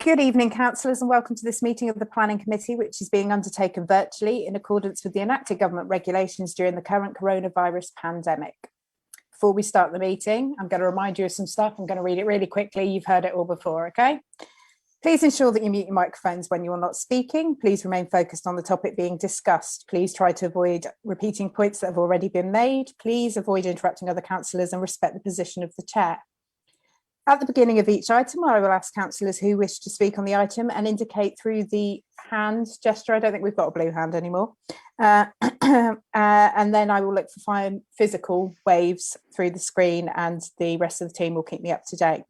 Good evening, councillors, and welcome to this meeting of the Planning Committee, which is being undertaken virtually in accordance with the enacted government regulations during the current coronavirus pandemic. Before we start the meeting, I'm going to remind you of some stuff. I'm going to read it really quickly. You've heard it all before, okay? Please ensure that you mute your microphones when you are not speaking. Please remain focused on the topic being discussed. Please try to avoid repeating points that have already been made. Please avoid interrupting other councillors and respect the position of the chair. At the beginning of each item, I will ask councillors who wish to speak on the item and indicate through the hand gesture. I don't think we've got a blue hand anymore. And then I will look for physical waves through the screen, and the rest of the team will keep me up to date.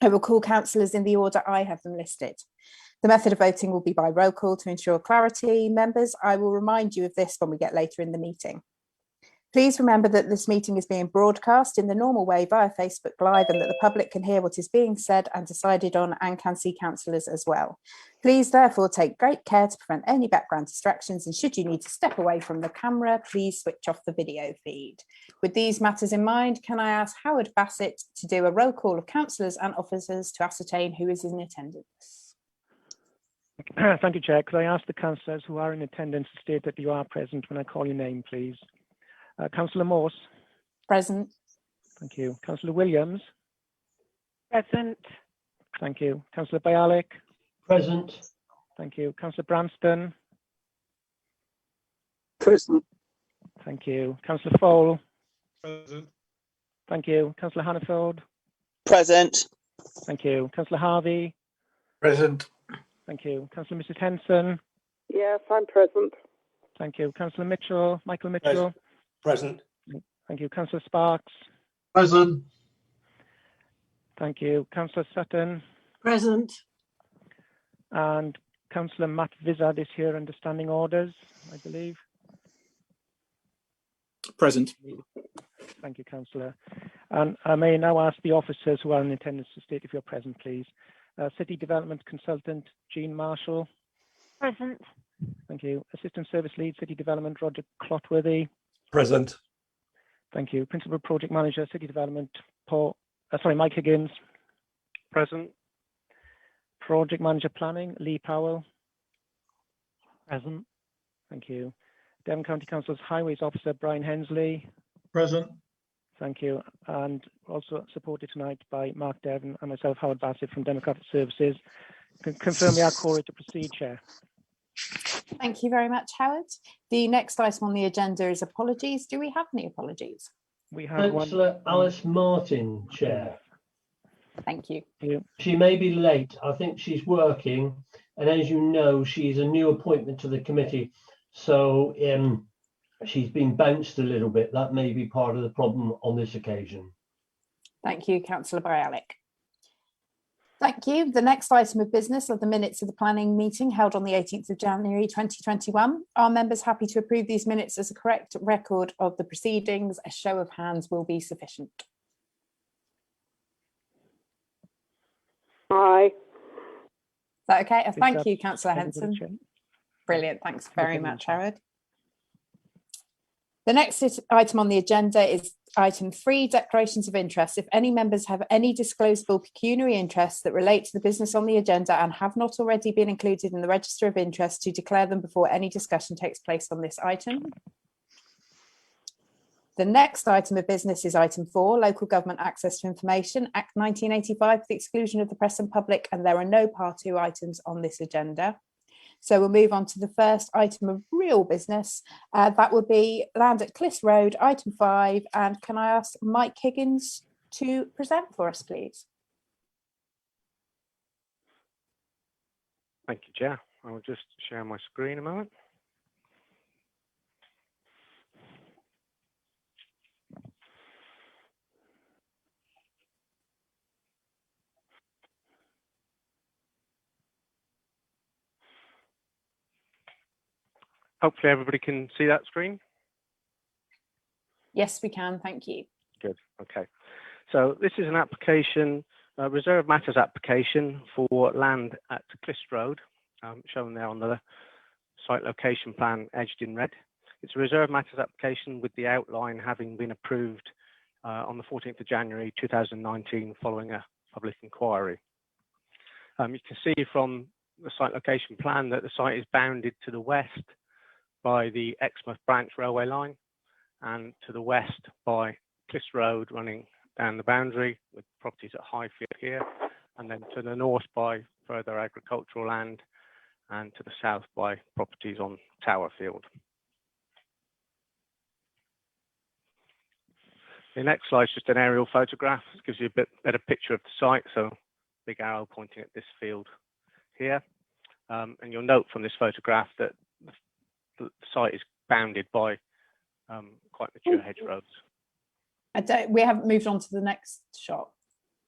I will call councillors in the order I have them listed. The method of voting will be by roll call to ensure clarity. Members, I will remind you of this when we get later in the meeting. Please remember that this meeting is being broadcast in the normal way via Facebook Live, and that the public can hear what is being said and decided on, and can see councillors as well. Please therefore take great care to prevent any background distractions, and should you need to step away from the camera, please switch off the video feed. With these matters in mind, can I ask Howard Bassett to do a roll call of councillors and officers to ascertain who is in attendance? Thank you, Chair. Could I ask the councillors who are in attendance to state that you are present when I call your name, please? Councillor Morse. Present. Thank you. Councillor Williams. Present. Thank you. Councillor Bialik. Present. Thank you. Councillor Branston. Present. Thank you. Councillor Fowle. Present. Thank you. Councillor Hannaford. Present. Thank you. Councillor Harvey. Present. Thank you. Councillor Mrs Henson. Yes, I'm present. Thank you. Councillor Mitchell. Michael Mitchell. Present. Thank you. Councillor Sparks. Present. Thank you. Councillor Sutton. Present. And Councillor Matt Vizard is here under standing orders, I believe. Present. Thank you, Councillor. And I may now ask the officers who are in attendance to state if you're present, please. City Development Consultant Jean Marshall. Present. Thank you. Assistant Service Lead City Development Roger Clotworthy. Present. Thank you. Principal Project Manager City Development Mike Higgins. Present. Project Manager Planning Lee Powell. Present. Thank you. Devon County Council's Highways Officer Brian Hensley. Present. Thank you. And also supported tonight by Mark Devon and myself, Howard Bassett from Democratic Services. Confirm we are quorate to proceed, Chair. Thank you very much, Howard. The next item on the agenda is apologies. Do we have any apologies? We have Councillor one. Alice Martin, Chair. Thank you. She may be late. I think she's working. And as you know, she's a new appointment to the committee. So she's been bounced a little bit. That may be part of the problem on this occasion. Thank you, Councillor Bialik. Thank you. The next item of business are the minutes of the planning meeting held on the 18th of January 2021. Are members happy to approve these minutes as a correct record of the proceedings? A show of hands will be sufficient. Aye. Is that okay? Thank you, Councillor Henson. Brilliant. Thanks very much, Howard. The next item on the agenda is item 3, declarations of interest. If any members have any disclosable pecuniary interests that relate to the business on the agenda and have not already been included in the register of interest, to declare them before any discussion takes place on this item. The next item of business is item 4, Local Government Access to Information, Act 1985, for the exclusion of the press and public, and there are no Part 2 items on this agenda. So we'll move on to the first item of real business. That would be land at Clifton Road, item 5. And can I ask Mike Higgins to present for us, please? Thank you, Chair. I will just share my screen a moment. Hopefully everybody can see that screen. Yes, we can. Thank you. Good. Okay. So this is an application, a reserve matters application for land at Clifton Road, shown there on the site location plan edged in red. It's a reserve matters application with the outline having been approved on the 14th of January 2019 following a public inquiry. You can see from the site location plan that the site is bounded to the west by the Exmouth branch railway line and to the west by Clifton Road running down the boundary with properties at Highfield here, and then to the north by further agricultural land, and to the south by properties on Towerfield. The next slide is just an aerial photograph. It gives you a bit better picture of the site. So big arrow pointing at this field here. And you'll note from this photograph that the site is bounded by quite mature hedgerows. We haven't moved on to the next shot,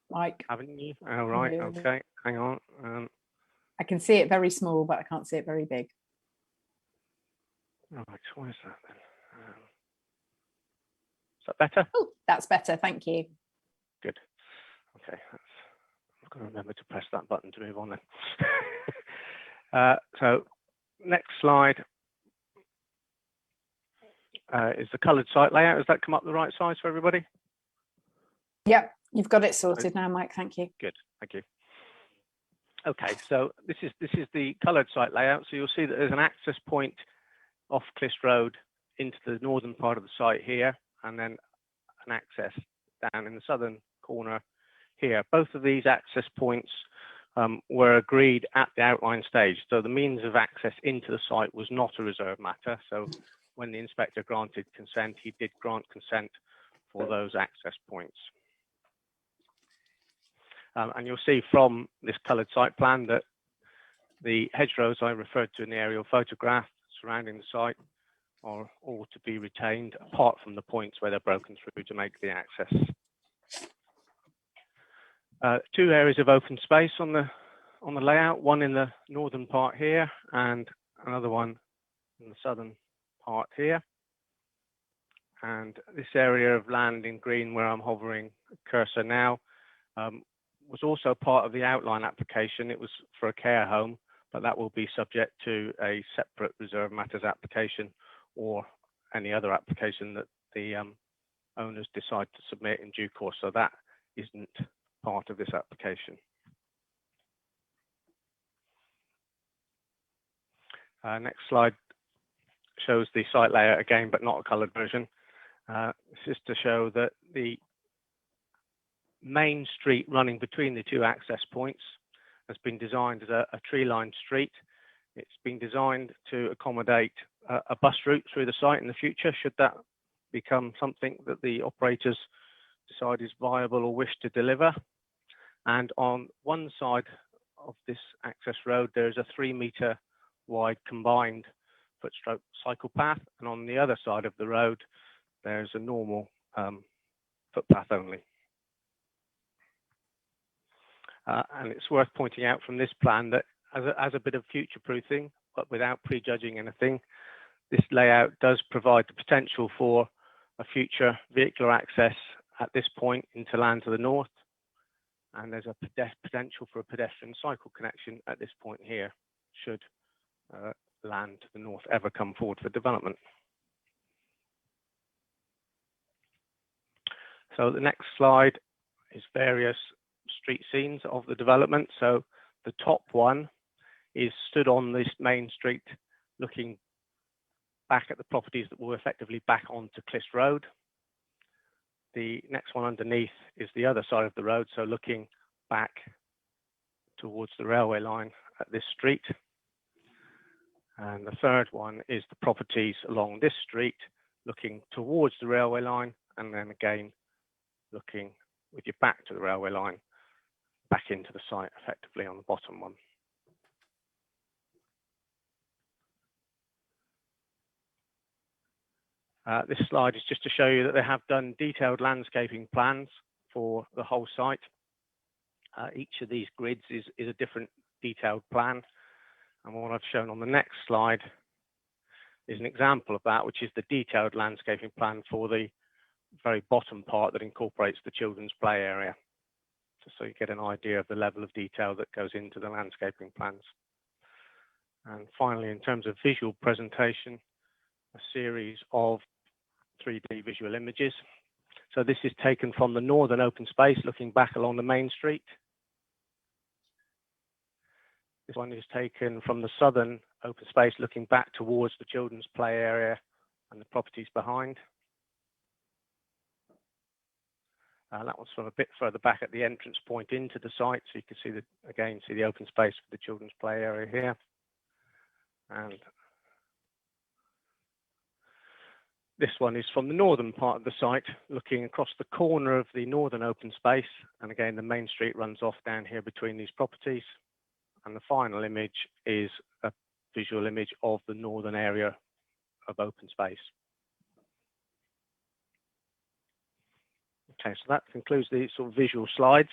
Mike. Haven't you? Oh, right. No. Okay. Hang on. I can see it very small, but I can't see it very big. Right. What is that then? Is that better? Oh, that's better. Thank you. Good. Okay. I've got to remember to press that button to move on then. So next slide is the coloured site layout. Has that come up the right size for everybody? Yep, you've got it sorted now, Mike. Thank you. Good. Thank you. Okay, so this is the coloured site layout. So you'll see that there's an access point off Clifton Road into the northern part of the site here, and then an access down in the southern corner here. Both of these access points were agreed at the outline stage. So the means of access into the site was not a reserve matter. So when the inspector granted consent, he did grant consent for those access points. And you'll see from this coloured site plan that the hedgerows I referred to in the aerial photograph surrounding the site are all to be retained, apart from the points where they're broken through to make the access. Two areas of open space on the layout, one in the northern part here and another one in the southern part here. And this area of land in green where I'm hovering cursor now was also part of the outline application. It was for a care home, but that will be subject to a separate reserve matters application or any other application that the owners decide to submit in due course. So that isn't part of this application. Next slide shows the site layout again, but not a coloured version. This is to show that the main street running between the two access points has been designed as a tree-lined street. It's been designed to accommodate a bus route through the site in the future, should that become something that the operators decide is viable or wish to deliver. And on one side of this access road, there's a 3-metre wide combined foot-stroke cycle path, and on the other side of the road, there's a normal footpath only. And it's worth pointing out from this plan that as a bit of future-proofing, but without prejudging anything, this layout does provide the potential for a future vehicular access at this point into land to the north. And there's a potential for a pedestrian cycle connection at this point here, should land to the north ever come forward for development. So the next slide is various street scenes of the development. So the top one is stood on this main street looking back at the properties that will effectively back onto Clifton Road. The next one underneath is the other side of the road, so looking back towards the railway line at this street. And the third one is the properties along this street looking towards the railway line, and then again looking with your back to the railway line back into the site effectively on the bottom one. This slide is just to show you that they have done detailed landscaping plans for the whole site. Each of these grids is a different detailed plan. And what I've shown on the next slide is an example of that, which is the detailed landscaping plan for the very bottom part that incorporates the children's play area. So you get an idea of the level of detail that goes into the landscaping plans. And finally, in terms of visual presentation, a series of 3D visual images. So this is taken from the northern open space looking back along the main street. This one is taken from the southern open space looking back towards the children's play area and the properties behind. That one's from a bit further back at the entrance point into the site, so you can see the open space for the children's play area here. And this one is from the northern part of the site, looking across the corner of the northern open space. And again, the main street runs off down here between these properties. And the final image is a visual image of the northern area of open space. Okay, so that concludes the sort of visual slides.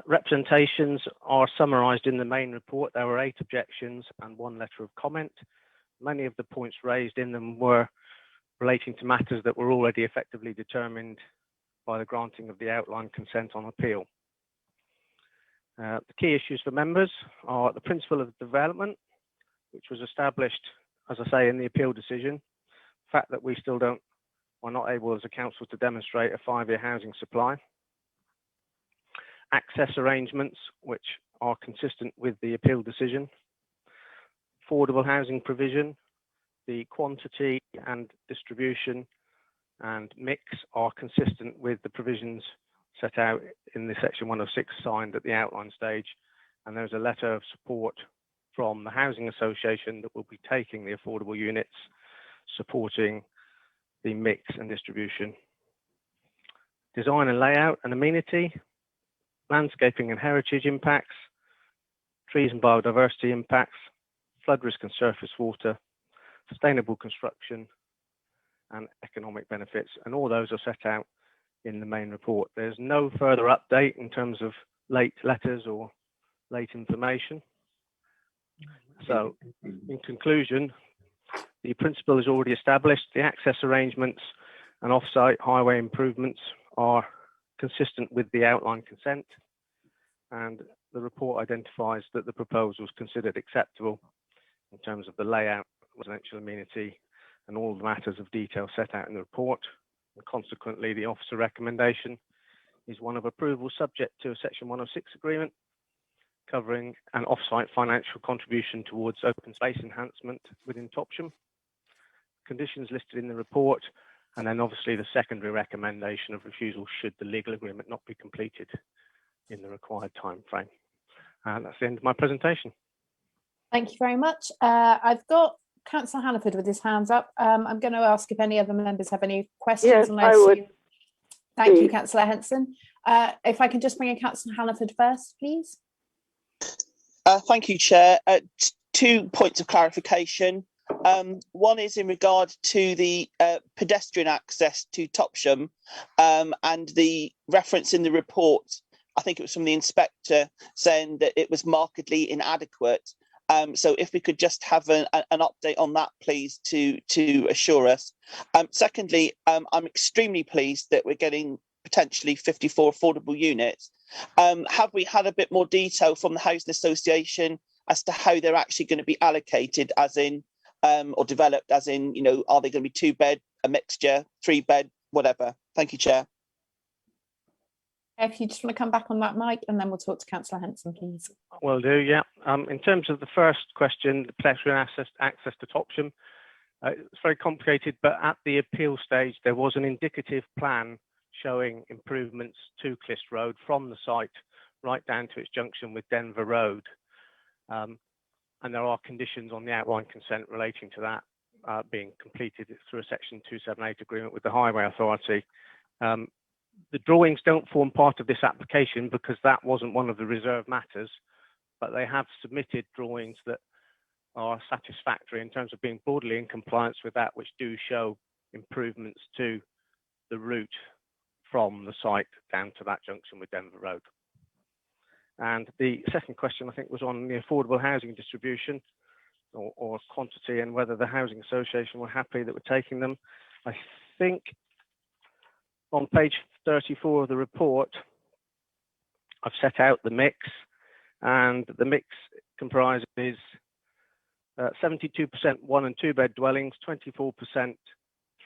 Representations are summarised in the main report. There were 8 objections and 1 letter of comment. Many of the points raised in them were relating to matters that were already effectively determined by the granting of the outline consent on appeal. The key issues for members are the principle of development, which was established, as I say, in the appeal decision. The fact that we still are not able as a council to demonstrate a 5-year housing supply. Access arrangements, which are consistent with the appeal decision. Affordable housing provision, the quantity and distribution and mix are consistent with the provisions set out in the section 106 signed at the outline stage. And there's a letter of support from the housing association that will be taking the affordable units, supporting the mix and distribution. Design and layout and amenity, landscaping and heritage impacts, trees and biodiversity impacts, flood risk and surface water, sustainable construction and economic benefits, and all those are set out in the main report. There's no further update in terms of late letters or late information. So in conclusion, the principle is already established. The access arrangements and off-site highway improvements are consistent with the outline consent, and the report identifies that the proposal is considered acceptable in terms of the layout, residential amenity, and all the matters of detail set out in the report. And consequently, the officer recommendation is one of approval subject to a section 106 agreement covering an off-site financial contribution towards open space enhancement within Topsham. Conditions listed in the report, and then obviously the secondary recommendation of refusal should the legal agreement not be completed in the required time frame. And that's the end of my presentation. Thank you very much. I've got Councillor Hannaford with his hands up. I'm going to ask if any other members have any questions. Yes, I would. Thank you, Councillor Henson. If I can just bring in Councillor Hannaford first, please. Thank you, Chair. 2 points of clarification. One is in regard to the pedestrian access to Topsham, and the reference in the report, I think it was from the inspector, saying that it was markedly inadequate. So if we could just have an update on that, please, to assure us. Secondly, I'm extremely pleased that we're getting potentially 54 affordable units. Have we had a bit more detail from the Housing Association as to how they're actually going to be allocated, as in, or developed, as in, you know, are they going to be 2-bed, a mixture, 3-bed, whatever? Thank you, Chair. If you just want to come back on that mic, and then we'll talk to Councillor Henson, please. Will do, yeah. In terms of the first question, the pedestrian access to Topsham, it's very complicated, but at the appeal stage, there was an indicative plan showing improvements to Clifton Road from the site right down to its junction with Denver Road. And there are conditions on the outline consent relating to that being completed through a section 278 agreement with the Highway Authority. The drawings don't form part of this application because that wasn't one of the reserved matters, but they have submitted drawings that are satisfactory in terms of being broadly in compliance with that, which do show improvements to the route from the site down to that junction with Denver Road. And the second question, I think, was on the affordable housing distribution or quantity, and whether the Housing Association were happy that we're taking them. I think on page 34 of the report, I've set out the mix, and the mix comprises 72% 1- and 2-bed dwellings, 24%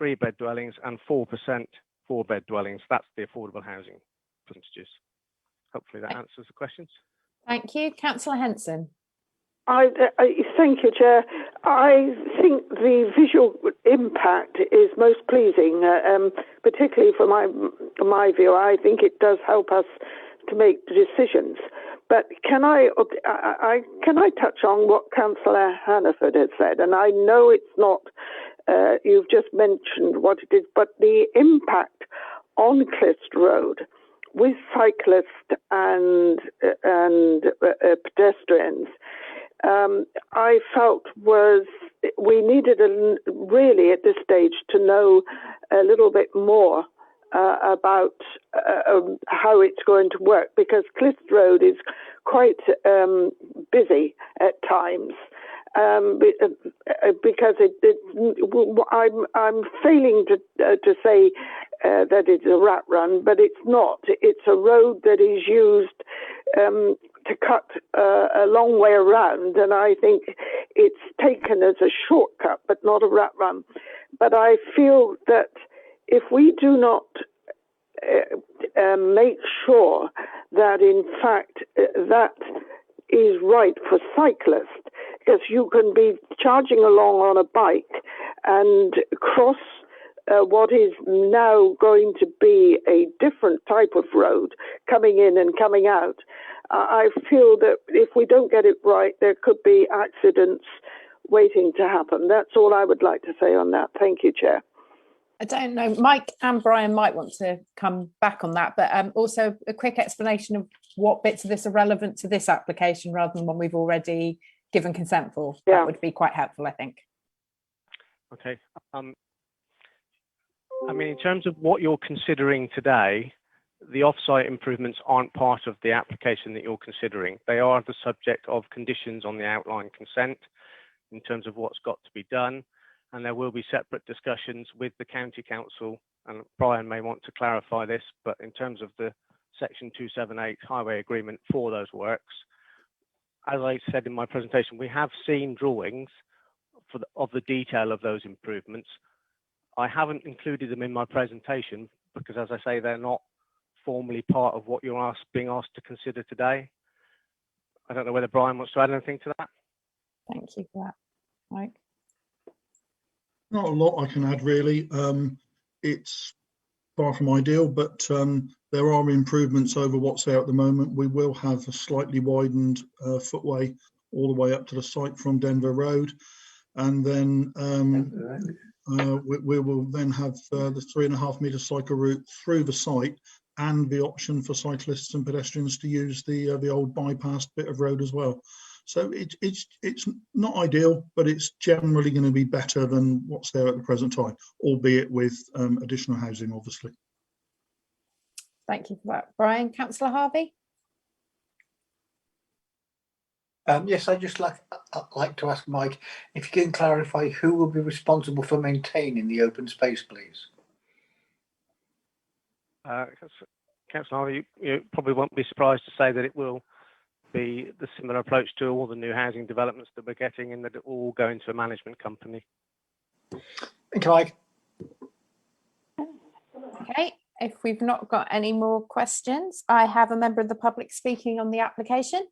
3-bed dwellings, and 4% 4-bed dwellings. That's the affordable housing percentages. Hopefully that answers the questions. Thank you. Councillor Henson. Thank you, Chair. I think the visual impact is most pleasing, particularly for my view. I think it does help us to make decisions. But can I touch on what Councillor Hannaford has said? And I know it's not. You've just mentioned what it is, but the impact on Clifton Road with cyclists and pedestrians, I felt we needed really at this stage to know a little bit more about how it's going to work, because Clifton Road is quite busy at times. Because I'm failing to say that it's a rat run, but it's not. It's a road that is used to cut a long way around, and I think it's taken as a shortcut, but not a rat run. But I feel that if we do not make sure that, in fact, that is right for cyclists, because you can be charging along on a bike and cross what is now going to be a different type of road coming in and coming out. I feel that if we don't get it right, there could be accidents waiting to happen. That's all I would like to say on that. Thank you, Chair. I don't know, Mike and Brian might want to come back on that, but also a quick explanation of what bits of this are relevant to this application rather than one we've already given consent for. Yeah. That would be quite helpful, I think. Okay. I mean, in terms of what you're considering today, the off-site improvements aren't part of the application that you're considering. They are the subject of conditions on the outline consent in terms of what's got to be done. And there will be separate discussions with the County Council, and Brian may want to clarify this, but in terms of the Section 278 highway agreement for those works, as I said in my presentation, we have seen drawings of the detail of those improvements. I haven't included them in my presentation because, as I say, they're not formally part of what you're being asked to consider today. I don't know whether Brian wants to add anything to that. Thank you for that, Mike. Not a lot I can add, really. It's far from ideal, but there are improvements over what's there at the moment. We will have a slightly widened footway all the way up to the site from Denver Road, and then we will then have the 3.5 metre cycle route through the site, and the option for cyclists and pedestrians to use the old bypass bit of road as well. So it's not ideal, but it's generally going to be better than what's there at the present time, albeit with additional housing, obviously. Thank you for that, Brian. Councillor Harvey? Yes, I'd just like to ask Mike if you can clarify who will be responsible for maintaining the open space, please. Councillor Harvey, you probably won't be surprised to say that it will be the similar approach to all the new housing developments that we're getting, in that it will all go into a management company. Thank you, Mike. Okay, if we've not got any more questions, I have a member of the public speaking on the application.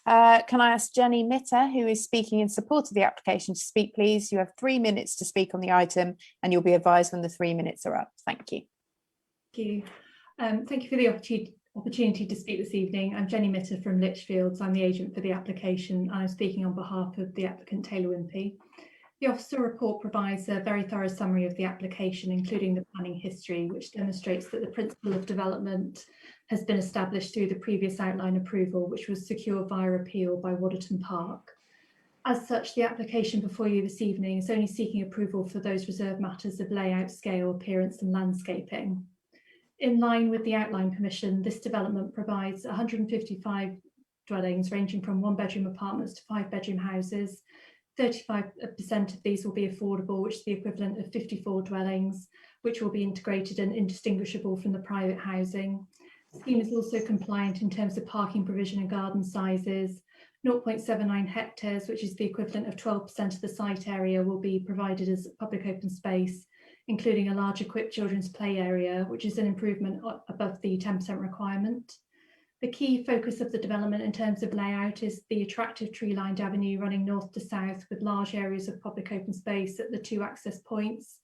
Can I ask Jenny Mitter, who is speaking in support of the application, to speak, please? You have 3 minutes to speak on the item and you'll be advised when the 3 minutes are up. Thank you. Thank you. Thank you for the opportunity to speak this evening. I'm Jenny Mitter from Lichfields. I'm the agent for the application. I'm speaking on behalf of the applicant Taylor Wimpey. The officer report provides a very thorough summary of the application, including the planning history, which demonstrates that the principle of development has been established through the previous outline approval, which was secured via appeal by Waddington Park. As such, the application before you this evening is only seeking approval for those reserved matters of layout, scale, appearance and landscaping. In line with the outline permission, this development provides 155 dwellings ranging from 1-bedroom apartments to 5-bedroom houses. 35% of these will be affordable, which is the equivalent of 54 dwellings, which will be integrated and indistinguishable from the private housing. The scheme is also compliant in terms of parking provision and garden sizes. 0.79 hectares, which is the equivalent of 12% of the site area, will be provided as public open space, including a large equipped children's play area, which is an improvement above the 10% requirement. The key focus of the development in terms of layout is the attractive tree-lined avenue running north to south with large areas of public open space at the 2 access points.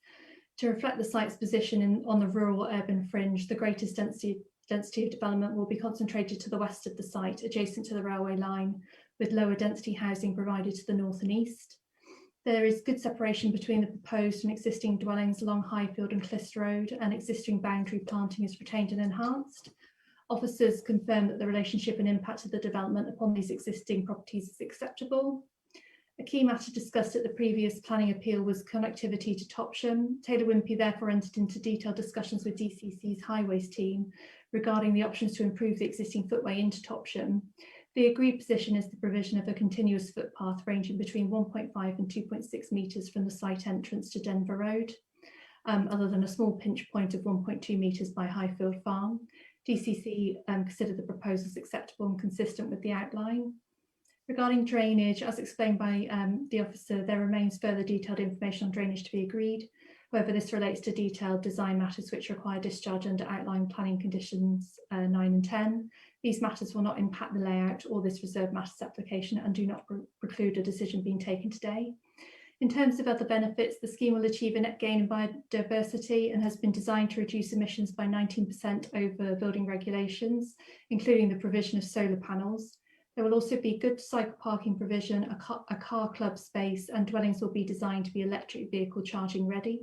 To reflect the site's position on the rural urban fringe, the greatest density of development will be concentrated to the west of the site, adjacent to the railway line, with lower density housing provided to the north and east. There is good separation between the proposed and existing dwellings along Highfield and Clifton Road, and existing boundary planting is retained and enhanced. Officers confirm that the relationship and impact of the development upon these existing properties is acceptable. A key matter discussed at the previous planning appeal was connectivity to Topsham. Taylor Wimpey therefore entered into detailed discussions with DCC's highways team regarding the options to improve the existing footway into Topsham. The agreed position is the provision of a continuous footpath ranging between 1.5 and 2.6 metres from the site entrance to Denver Road, other than a small pinch point of 1.2 metres by Highfield Farm. DCC considered the proposals acceptable and consistent with the outline. Regarding drainage, as explained by the officer, there remains further detailed information on drainage to be agreed. However, this relates to detailed design matters which require discharge under outline planning conditions 9 and 10. These matters will not impact the layout or this reserved matters application and do not preclude a decision being taken today. In terms of other benefits, the scheme will achieve a net gain in biodiversity and has been designed to reduce emissions by 19% over building regulations, including the provision of solar panels. There will also be good cycle parking provision, a car club space, and dwellings will be designed to be electric vehicle charging ready.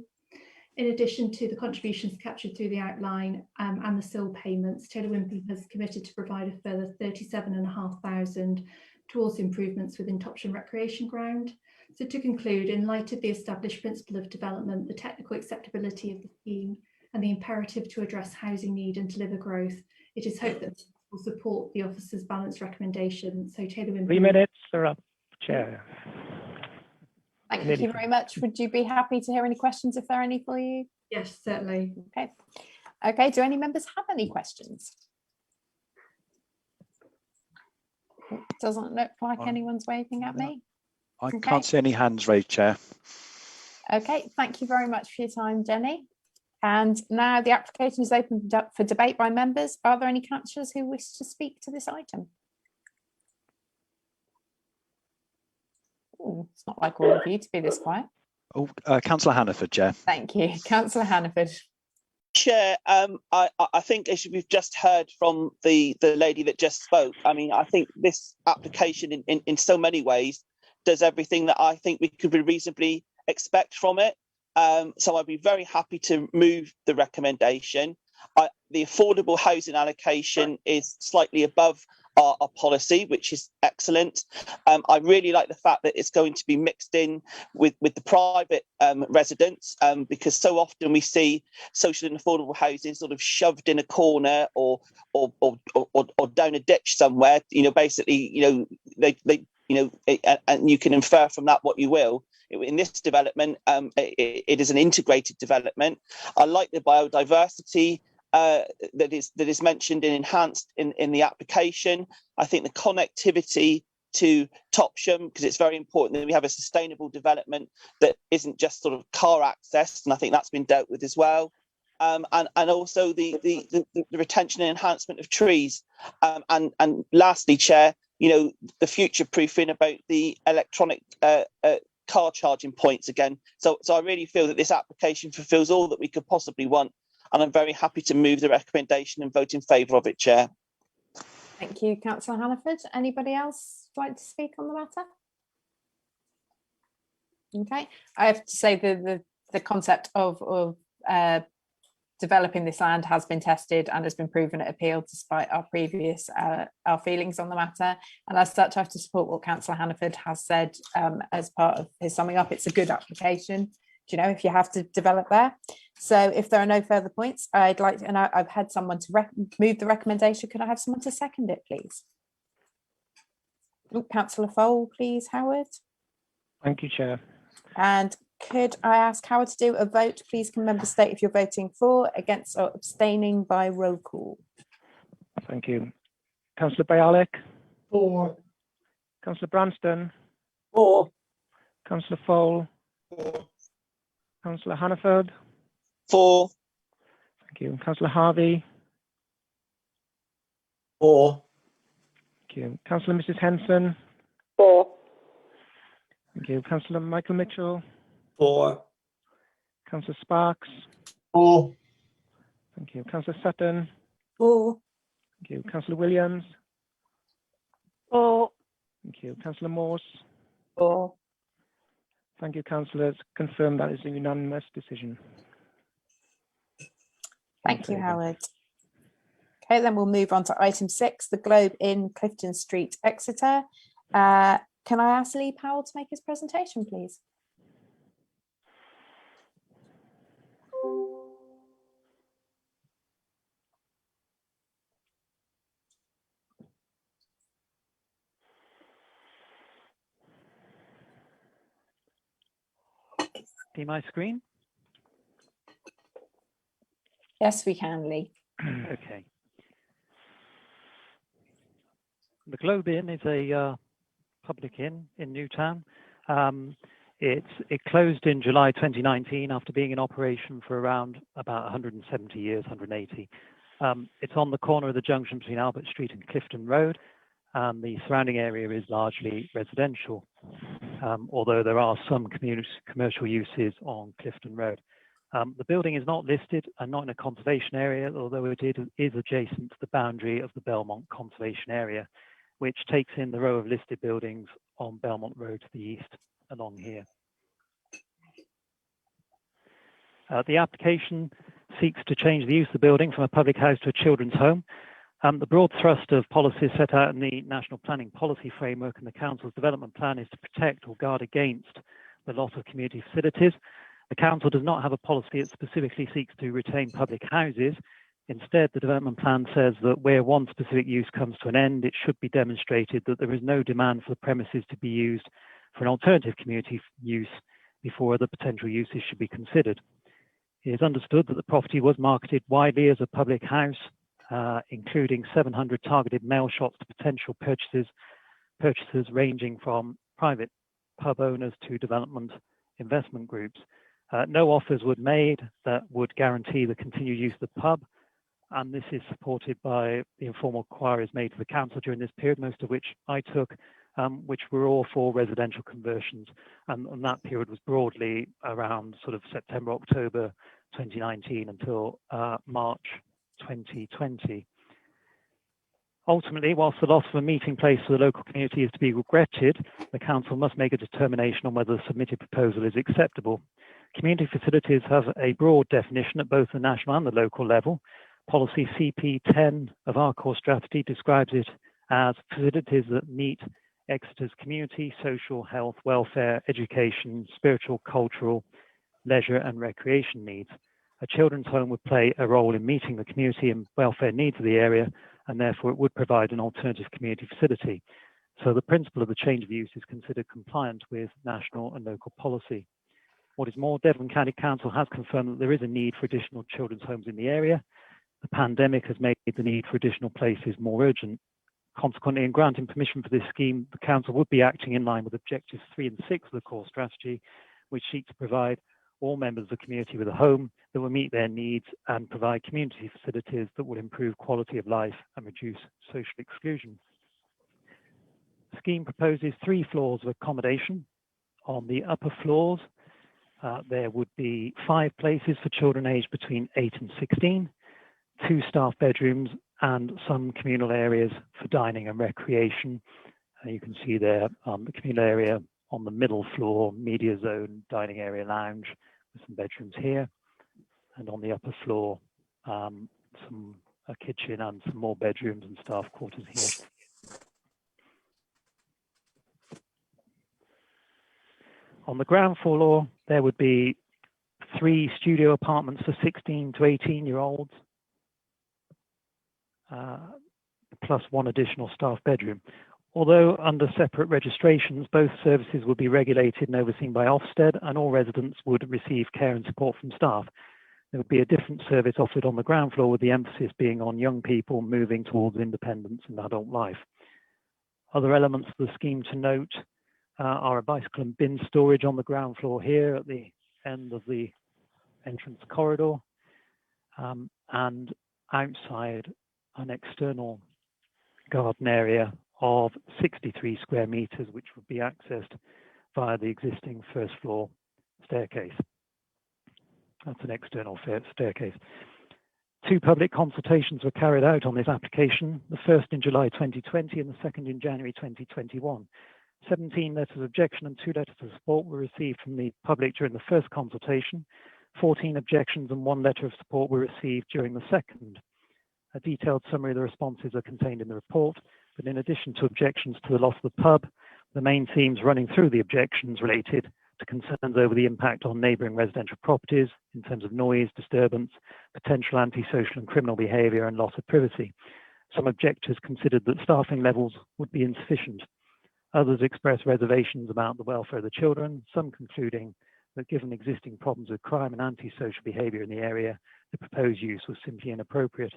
In addition to the contributions captured through the outline and the SIL payments, Taylor Wimpey has committed to provide a further £37,500 towards improvements within Topsham Recreation Ground. So to conclude, in light of the established principle of development, the technical acceptability of the scheme and the imperative to address housing need and deliver growth, it is hoped that will support the officer's balanced recommendation. So Taylor Wimpey. 3 minutes are up, Chair. Thank you very much. Would you be happy to hear any questions if there are any for you? Yes, certainly. Okay. Okay, do any members have any questions? It doesn't look like anyone's waving at me. I can't see any hands raised, Chair. Okay, thank you very much for your time, Jenny. And now the application is opened up for debate by members. Are there any councillors who wish to speak to this item? Ooh, it's not like all of you to be this quiet. Oh, Councillor Hannaford, Chair. Thank you. Councillor Hannaford. Chair, I think as we've just heard from the lady that just spoke, I mean, I think this application in so many ways does everything that I think we could reasonably expect from it. So I'd be very happy to move the recommendation. The affordable housing allocation is slightly above our policy, which is excellent. I really like the fact that it's going to be mixed in with the private residents, because so often we see social and affordable housing sort of shoved in a corner or down a ditch somewhere. You know, basically, you know, they and you can infer from that what you will. In this development, it is an integrated development. I like the biodiversity that is mentioned and enhanced in the application. I think the connectivity to Topsham, because it's very important that we have a sustainable development that isn't just sort of car access, and I think that's been dealt with as well. And also the retention and enhancement of trees. And lastly, Chair, you know, the future proofing about the electronic car charging points again. So I really feel that this application fulfills all that we could possibly want, and I'm very happy to move the recommendation and vote in favour of it, Chair. Thank you, Councillor Hannaford. Anybody else like to speak on the matter? Okay, I have to say the concept of developing this land has been tested and has been proven at appeal despite our previous our feelings on the matter, and as such I have to support what Councillor Hannaford has said as part of his summing up. It's a good application, you know, if you have to develop there. So if there are no further points, I'd like to, and I've had someone to move the recommendation. Could I have someone to second it, please? Oh, Councillor Fole, please, Howard. Thank you, Chair. And could I ask Howard to do a vote? Please can members state if you're voting for, against or abstaining by roll call. Thank you. Councillor Bialik. For. Councillor Branston. For. Councillor Fole. For. Councillor Hannaford. For. Thank you. Councillor Harvey. For. you. Councillor Mrs Henson. 4. Thank you. Councillor Michael Mitchell. 4. Councillor Sparks. 4. Thank you. Councillor Sutton. 4. Thank you. Councillor Williams. 4. Thank you. Councillor Morse. 4. Thank you, councillors. Confirm that is a unanimous decision. Thank you, Howard. Okay, then we'll move on to item 6, the Globe in Clifton Street, Exeter. Can I ask Lee Powell to make his presentation, please? See my screen? Yes, we can, Lee. Okay. The Globe Inn is a public inn in Newtown. It closed in July 2019 after being in operation for around about 170 years, 180. It's on the corner of the junction between Albert Street and Clifton Road. The surrounding area is largely residential, although there are some commercial uses on Clifton Road. The building is not listed and not in a conservation area, although it is adjacent to the boundary of the Belmont Conservation Area, which takes in the row of listed buildings on Belmont Road to the east along here. The application seeks to change the use of the building from a public house to a children's home. The broad thrust of policies set out in the National Planning Policy Framework and the Council's development plan is to protect or guard against the loss of community facilities. The Council does not have a policy that specifically seeks to retain public houses. Instead, the development plan says that where one specific use comes to an end, it should be demonstrated that there is no demand for the premises to be used for an alternative community use before other potential uses should be considered. It is understood that the property was marketed widely as a public house, including 700 targeted mail shots to potential purchasers ranging from private pub owners to development investment groups. No offers were made that would guarantee the continued use of the pub, and this is supported by the informal inquiries made to the council during this period, most of which I took, which were all for residential conversions, and that period was broadly around sort of September, October 2019 until March 2020. Ultimately, whilst the loss of a meeting place for the local community is to be regretted, the council must make a determination on whether the submitted proposal is acceptable. Community facilities have a broad definition at both the national and the local level. Policy CP10 of our core strategy describes it as facilities that meet Exeter's community, social, health, welfare, education, spiritual, cultural, leisure and recreation needs. A children's home would play a role in meeting the community and welfare needs of the area, and therefore it would provide an alternative community facility. So the principle of the change of use is considered compliant with national and local policy. What is more, Devon County Council has confirmed that there is a need for additional children's homes in the area. The pandemic has made the need for additional places more urgent. Consequently, in granting permission for this scheme, the Council would be acting in line with Objectives 3 and 6 of the core strategy, which seek to provide all members of the community with a home that will meet their needs and provide community facilities that will improve quality of life and reduce social exclusion. The scheme proposes 3 floors of accommodation. On the upper floors, there would be 5 places for children aged between 8 and 16, 2 staff bedrooms, and some communal areas for dining and recreation. You can see there the communal area on the middle floor, media zone, dining area, lounge, with some bedrooms here. And on the upper floor, a kitchen and some more bedrooms and staff quarters here. On the ground floor, there would be 3 studio apartments for 16 to 18-year-olds, plus 1 additional staff bedroom. Although under separate registrations, both services would be regulated and overseen by Ofsted, and all residents would receive care and support from staff. There would be a different service offered on the ground floor, with the emphasis being on young people moving towards independence and adult life. Other elements of the scheme to note are a bicycle and bin storage on the ground floor here at the end of the entrance corridor, and outside an external garden area of 63 square metres, which would be accessed via the existing first floor staircase. That's an external staircase. 2 public consultations were carried out on this application, the first in July 2020 and the second in January 2021. 17 letters of objection and 2 letters of support were received from the public during the first consultation. 14 objections and 1 letter of support were received during the second. A detailed summary of the responses are contained in the report, but in addition to objections to the loss of the pub, the main themes running through the objections related to concerns over the impact on neighbouring residential properties in terms of noise, disturbance, potential antisocial and criminal behaviour and loss of privacy. Some objectors considered that staffing levels would be insufficient. Others expressed reservations about the welfare of the children, some concluding that given existing problems with crime and antisocial behaviour in the area, the proposed use was simply inappropriate.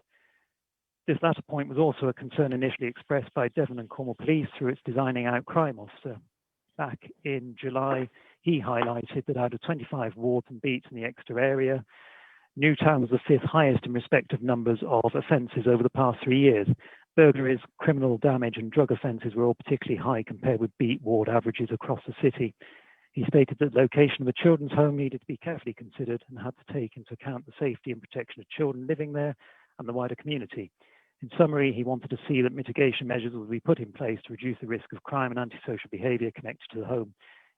This latter point was also a concern initially expressed by Devon and Cornwall Police through its designing out crime officer. Back in July, he highlighted that out of 25 wards and beats in the Exeter area, Newtown was the 5th highest in respect of numbers of offences over the past 3 years. Burglaries, criminal damage and drug offences were all particularly high compared with beat ward averages across the city. He stated that the location of the children's home needed to be carefully considered and had to take into account the safety and protection of children living there and the wider community. In summary, he wanted to see that mitigation measures would be put in place to reduce the risk of crime and antisocial behaviour connected to the home.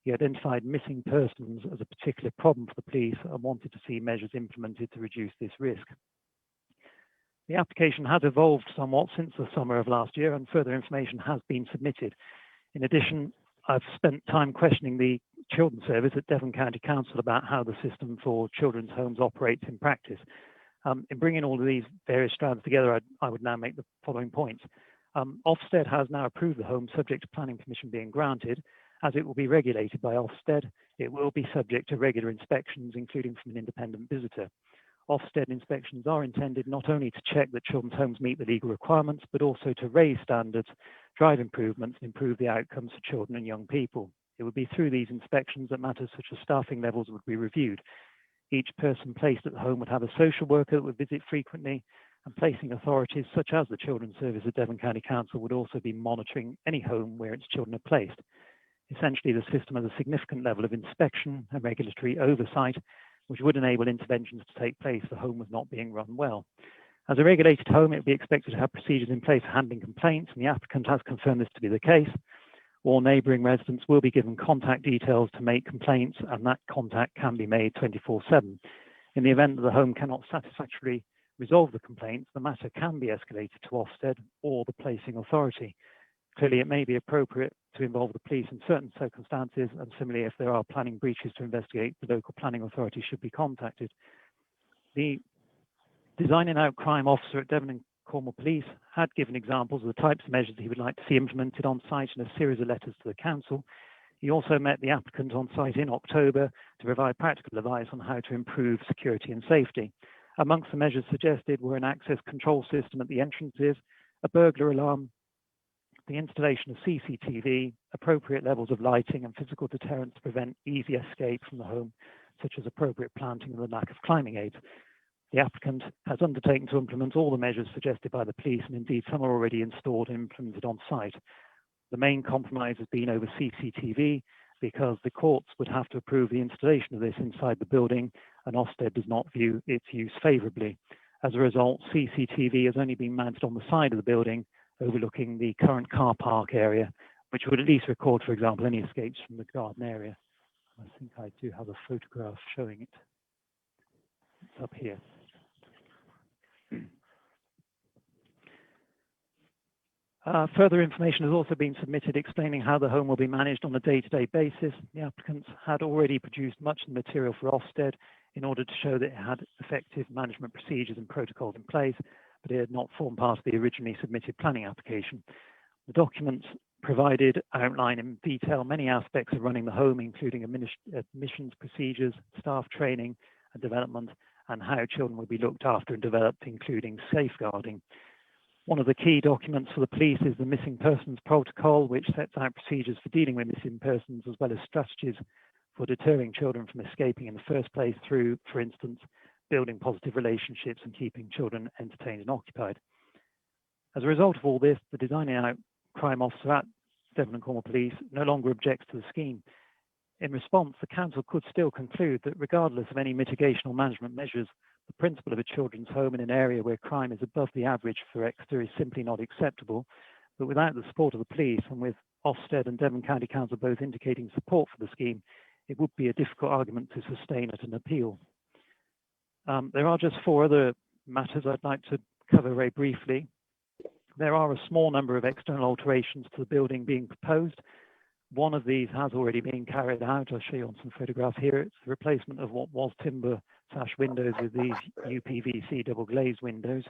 He identified missing persons as a particular problem for the police and wanted to see measures implemented to reduce this risk. The application has evolved somewhat since the summer of last year and further information has been submitted. In addition, I've spent time questioning the Children's Service at Devon County Council about how the system for children's homes operates in practice. In bringing all of these various strands together, I would now make the following points. Ofsted has now approved the home subject to planning permission being granted. As it will be regulated by Ofsted, it will be subject to regular inspections, including from an independent visitor. Ofsted inspections are intended not only to check that children's homes meet the legal requirements, but also to raise standards, drive improvements, and improve the outcomes for children and young people. It would be through these inspections that matters such as staffing levels would be reviewed. Each person placed at the home would have a social worker that would visit frequently, and placing authorities such as the Children's Service at Devon County Council would also be monitoring any home where its children are placed. Essentially, the system has a significant level of inspection and regulatory oversight, which would enable interventions to take place if the home was not being run well. As a regulated home, it would be expected to have procedures in place for handling complaints, and the applicant has confirmed this to be the case. All neighbouring residents will be given contact details to make complaints, and that contact can be made 24/7. In the event that the home cannot satisfactorily resolve the complaints, the matter can be escalated to Ofsted or the placing authority. Clearly, it may be appropriate to involve the police in certain circumstances, and similarly, if there are planning breaches to investigate, the local planning authority should be contacted. The designing out crime officer at Devon and Cornwall Police had given examples of the types of measures he would like to see implemented on site in a series of letters to the council. He also met the applicant on site in October to provide practical advice on how to improve security and safety. Amongst the measures suggested were an access control system at the entrances, a burglar alarm, the installation of CCTV, appropriate levels of lighting and physical deterrence to prevent easy escape from the home, such as appropriate planting and the lack of climbing aids. The applicant has undertaken to implement all the measures suggested by the police, and indeed some are already installed and implemented on site. The main compromise has been over CCTV because the courts would have to approve the installation of this inside the building, and Ofsted does not view its use favourably. As a result, CCTV has only been mounted on the side of the building overlooking the current car park area, which would at least record, for example, any escapes from the garden area. I think I do have a photograph showing it. It's up here. Further information has also been submitted explaining how the home will be managed on a day-to-day basis. The applicants had already produced much of the material for Ofsted in order to show that it had effective management procedures and protocols in place, but it had not formed part of the originally submitted planning application. The documents provided outline in detail many aspects of running the home, including admissions procedures, staff training and development, and how children will be looked after and developed, including safeguarding. One of the key documents for the police is the Missing Persons Protocol, which sets out procedures for dealing with missing persons, as well as strategies for deterring children from escaping in the first place through, for instance, building positive relationships and keeping children entertained and occupied. As a result of all this, the designing out crime officer at Devon and Cornwall Police, no longer objects to the scheme. In response, the council could still conclude that regardless of any mitigation or management measures, the principle of a children's home in an area where crime is above the average for Exeter is simply not acceptable. But without the support of the police, and with Ofsted and Devon County Council both indicating support for the scheme, it would be a difficult argument to sustain at an appeal. There are just 4 other matters I'd like to cover very briefly. There are a small number of external alterations to the building being proposed. One of these has already been carried out. I'll show you on some photographs here. It's the replacement of what was timber sash windows with these UPVC double glazed windows.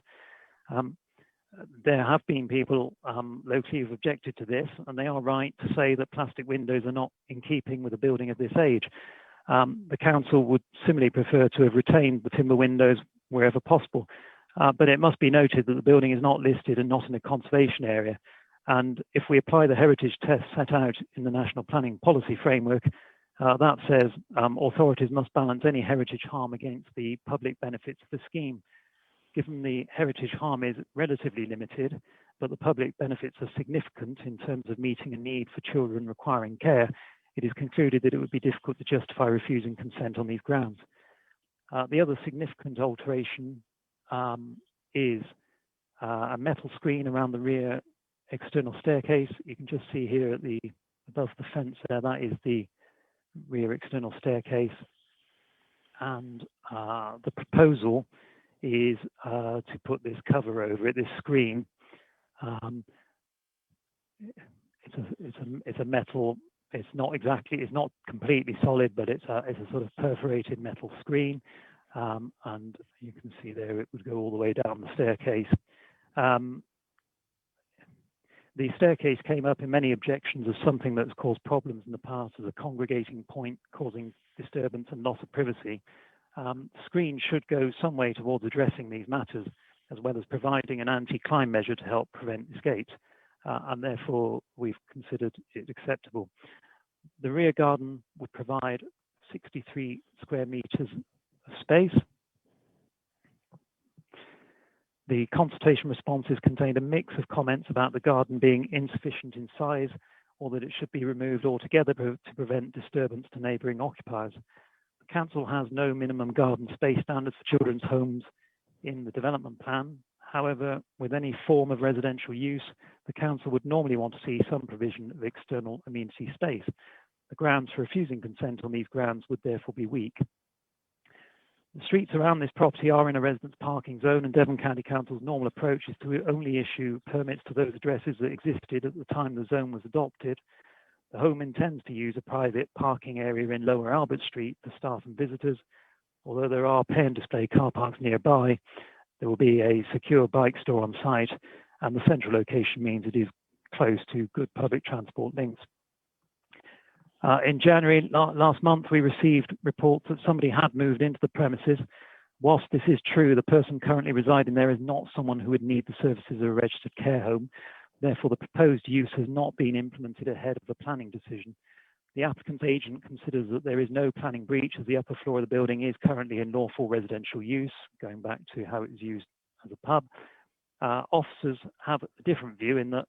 There have been people locally who've objected to this, and they are right to say that plastic windows are not in keeping with a building of this age. The council would similarly prefer to have retained the timber windows wherever possible, but it must be noted that the building is not listed and not in a conservation area. And if we apply the heritage test set out in the National Planning Policy Framework, that says authorities must balance any heritage harm against the public benefits of the scheme. Given the heritage harm is relatively limited, but the public benefits are significant in terms of meeting a need for children requiring care, it is concluded that it would be difficult to justify refusing consent on these grounds. The other significant alteration is a metal screen around the rear external staircase. You can just see here at above the fence there, that is the rear external staircase. And the proposal is to put this cover over it, this screen. It's a metal. It's not completely solid, but it's a sort of perforated metal screen. And you can see there it would go all the way down the staircase. The staircase came up in many objections as something that's caused problems in the past as a congregating point causing disturbance and loss of privacy. Screen should go some way towards addressing these matters, as well as providing an anti-climb measure to help prevent escapes, and therefore we've considered it acceptable. The rear garden would provide 63 square meters of space. The consultation responses contained a mix of comments about the garden being insufficient in size or that it should be removed altogether to prevent disturbance to neighbouring occupiers. The council has no minimum garden space standards for children's homes in the development plan. However, with any form of residential use, the council would normally want to see some provision of external amenity space. The grounds for refusing consent on these grounds would therefore be weak. The streets around this property are in a residence parking zone, and Devon County Council's normal approach is to only issue permits to those addresses that existed at the time the zone was adopted. The home intends to use a private parking area in Lower Albert Street for staff and visitors. Although there are pay and display car parks nearby, there will be a secure bike store on site, and the central location means it is close to good public transport links. In January last month, we received reports that somebody had moved into the premises. Whilst this is true, the person currently residing there is not someone who would need the services of a registered care home. Therefore, the proposed use has not been implemented ahead of the planning decision. The applicant's agent considers that there is no planning breach as the upper floor of the building is currently in lawful residential use, going back to how it was used as a pub. Officers have a different view in that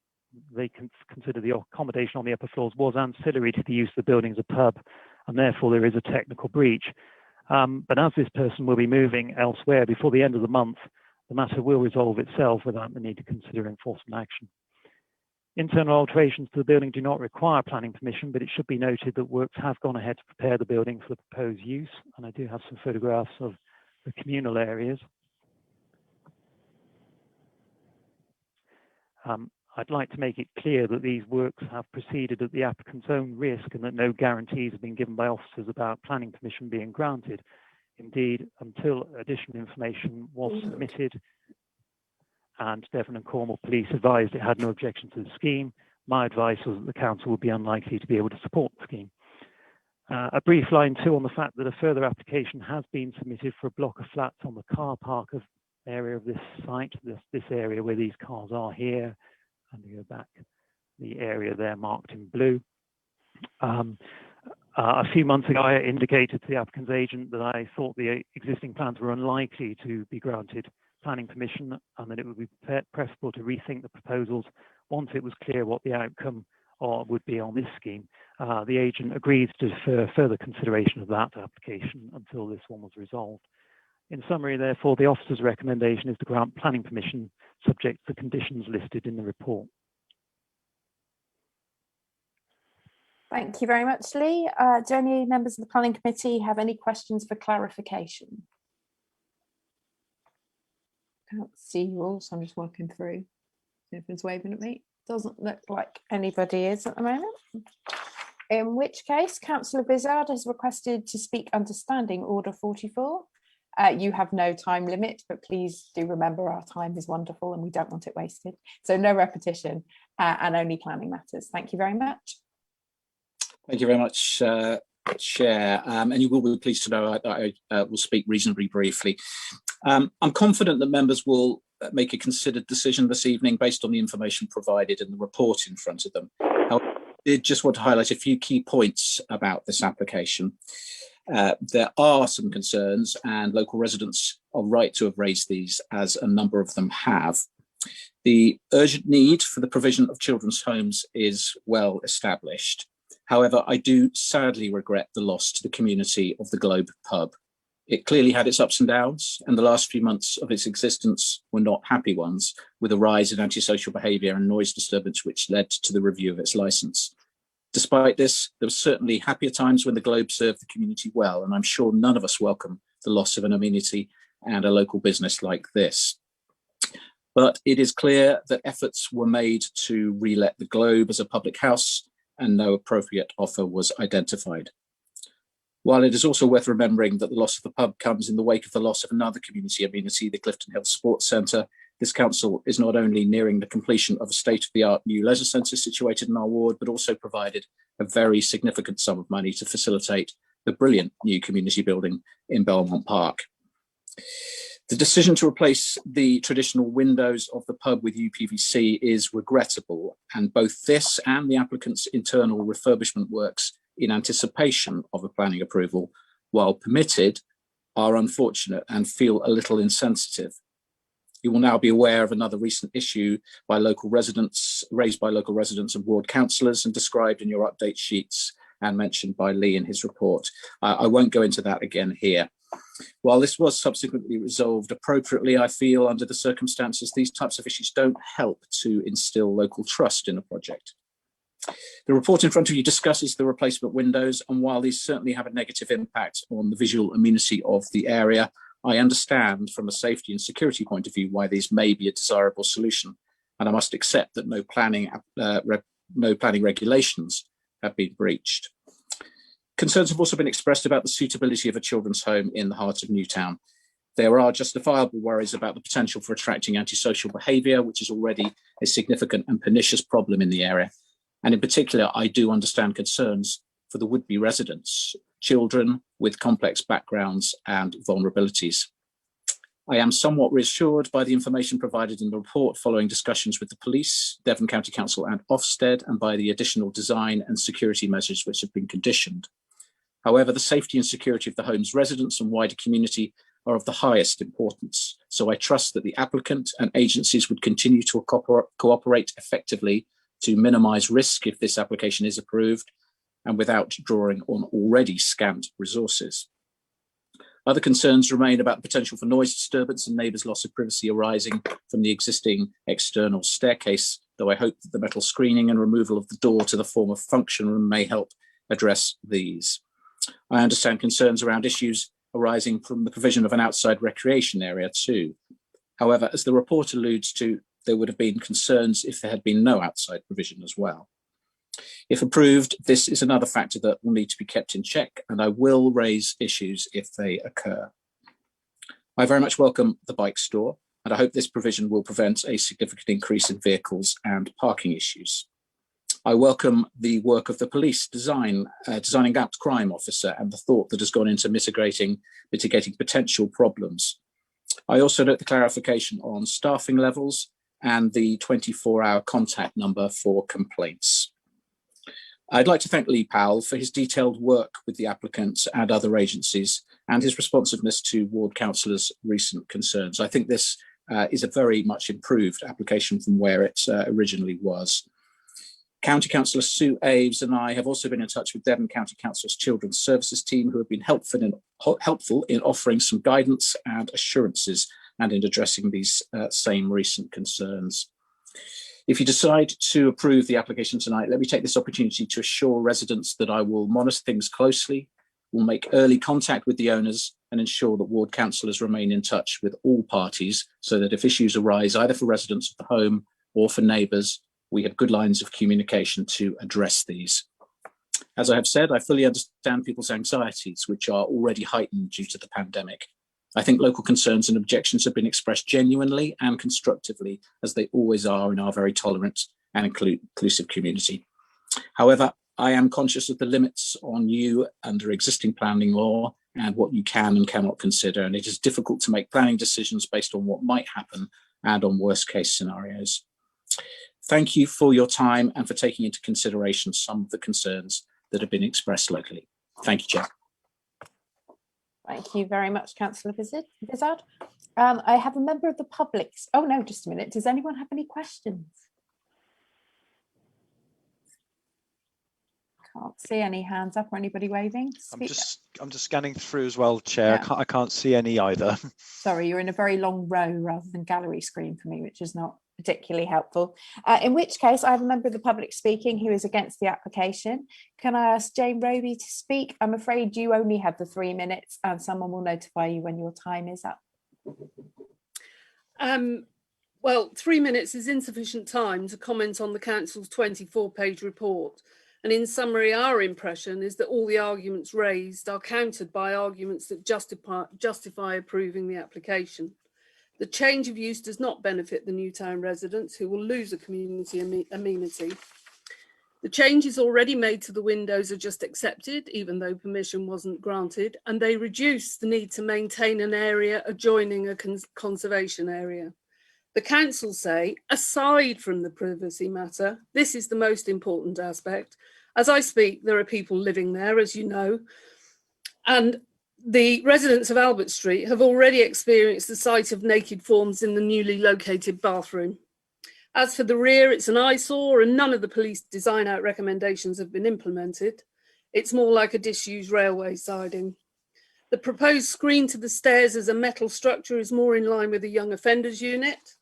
they can consider the accommodation on the upper floors was ancillary to the use of the building as a pub, and therefore there is a technical breach. But as this person will be moving elsewhere before the end of the month, the matter will resolve itself without the need to consider enforcement action. Internal alterations to the building do not require planning permission, but it should be noted that works have gone ahead to prepare the building for the proposed use, and I do have some photographs of the communal areas. I'd like to make it clear that these works have proceeded at the applicant's own risk and that no guarantees have been given by officers about planning permission being granted. Indeed, until additional information was submitted and Devon and Cornwall Police advised it had no objection to the scheme, my advice was that the council would be unlikely to be able to support the scheme. A brief line too on the fact that a further application has been submitted for a block of flats on the car park area of this site, this area where these cars are here, and we go back, the area there marked in blue. A few months ago, I indicated to the applicant's agent that I thought the existing plans were unlikely to be granted planning permission and that it would be preferable to rethink the proposals once it was clear what the outcome would be on this scheme, the agent agreed to defer further consideration of that application until this one was resolved. In summary, therefore, the officer's recommendation is to grant planning permission subject to the conditions listed in the report. Thank you very much, Lee. Do any members of the Planning Committee have any questions for clarification? Can't see you all, so I'm just walking through. If waving at me. Doesn't look like anybody is at the moment. In which case, Councillor Vizard has requested to speak under Standing Order 44. You have no time limit, but please do remember our time is wonderful and we don't want it wasted. So no repetition and only planning matters. Thank you very much. Thank you very much, Chair. And you will be pleased to know that I will speak reasonably briefly. I'm confident that members will make a considered decision this evening based on the information provided in the report in front of them. However, I did just want to highlight a few key points about this application. There are some concerns, and local residents are right to have raised these, as a number of them have. The urgent need for the provision of children's homes is well established. However, I do sadly regret the loss to the community of the Globe pub. It clearly had its ups and downs, and the last few months of its existence were not happy ones, with a rise in antisocial behaviour and noise disturbance which led to the review of its licence. Despite this, there were certainly happier times when the Globe served the community well, and I'm sure none of us welcome the loss of an amenity and a local business like this. But it is clear that efforts were made to re-let the Globe as a public house, and no appropriate offer was identified. While it is also worth remembering that the loss of the pub comes in the wake of the loss of another community amenity, the Clifton Hill Sports Centre, this council is not only nearing the completion of a state-of-the-art new leisure centre situated in our ward, but also provided a very significant sum of money to facilitate the brilliant new community building in Belmont Park. The decision to replace the traditional windows of the pub with UPVC is regrettable, and both this and the applicant's internal refurbishment works in anticipation of a planning approval, while permitted, are unfortunate and feel a little insensitive. You will now be aware of another recent issue by local residents, raised by local residents and ward councillors and described in your update sheets and mentioned by Lee in his report. I won't go into that again here. While this was subsequently resolved appropriately, I feel under the circumstances, these types of issues don't help to instill local trust in a project. The report in front of you discusses the replacement windows, and while these certainly have a negative impact on the visual amenity of the area, I understand from a safety and security point of view why these may be a desirable solution, and I must accept that no planning regulations have been breached. Concerns have also been expressed about the suitability of a children's home in the heart of Newtown. There are justifiable worries about the potential for attracting antisocial behaviour, which is already a significant and pernicious problem in the area. And in particular, I do understand concerns for the would-be residents, children with complex backgrounds and vulnerabilities. I am somewhat reassured by the information provided in the report following discussions with the police, Devon County Council and Ofsted, and by the additional design and security measures which have been conditioned. However, the safety and security of the home's residents and wider community are of the highest importance. So I trust that the applicant and agencies would continue to cooperate effectively to minimise risk if this application is approved and without drawing on already scant resources. Other concerns remain about the potential for noise disturbance and neighbours' loss of privacy arising from the existing external staircase, though I hope that the metal screening and removal of the door to the former function room may help address these. I understand concerns around issues arising from the provision of an outside recreation area too. However, as the report alludes to, there would have been concerns if there had been no outside provision as well. If approved, this is another factor that will need to be kept in check, and I will raise issues if they occur. I very much welcome the bike store, and I hope this provision will prevent a significant increase in vehicles and parking issues. I welcome the work of the police designing apt crime officer and the thought that has gone into mitigating potential problems. I also note the clarification on staffing levels and the 24-hour contact number for complaints. I'd like to thank Lee Powell for his detailed work with the applicants and other agencies and his responsiveness to ward councillors' recent concerns. I think this is a very much improved application from where it originally was. County Councillor Sue Aves and I have also been in touch with Devon County Council's Children's Services team, who have been helpful in offering some guidance and assurances and in addressing these same recent concerns. If you decide to approve the application tonight, let me take this opportunity to assure residents that I will monitor things closely, will make early contact with the owners and ensure that ward councillors remain in touch with all parties so that if issues arise either for residents of the home or for neighbours, we have good lines of communication to address these. As I have said, I fully understand people's anxieties, which are already heightened due to the pandemic. I think local concerns and objections have been expressed genuinely and constructively, as they always are in our very tolerant and inclusive community. However, I am conscious of the limits on you under existing planning law and what you can and cannot consider, and it is difficult to make planning decisions based on what might happen and on worst case scenarios. Thank you for your time and for taking into consideration some of the concerns that have been expressed locally. Thank you, Chair. Thank you very much, Councillor Vizard. I have a member of the public. Oh no, just a minute. Does anyone have any questions? Can't see any hands up or anybody waving. I'm just scanning through as well, Chair. Yeah. I can't see any either. Sorry, you're in a very long row rather than gallery screen for me, which is not particularly helpful. In which case, I have a member of the public speaking who is against the application. Can I ask Jane Roby to speak? I'm afraid you only have the 3 minutes and someone will notify you when your time is up. Well, 3 minutes is insufficient time to comment on the Council's 24-page report. And in summary, our impression is that all the arguments raised are countered by arguments that justify approving the application. The change of use does not benefit the Newtown residents, who will lose a community amenity. The changes already made to the windows are just accepted, even though permission wasn't granted, and they reduce the need to maintain an area adjoining a conservation area. The council say, aside from the privacy matter, this is the most important aspect. As I speak, there are people living there, as you know, and the residents of Albert Street have already experienced the sight of naked forms in the newly located bathroom. As for the rear, it's an eyesore and none of the police design out recommendations have been implemented. It's more like a disused railway siding. The proposed screen to the stairs as a metal structure is more in line with a young offenders unit.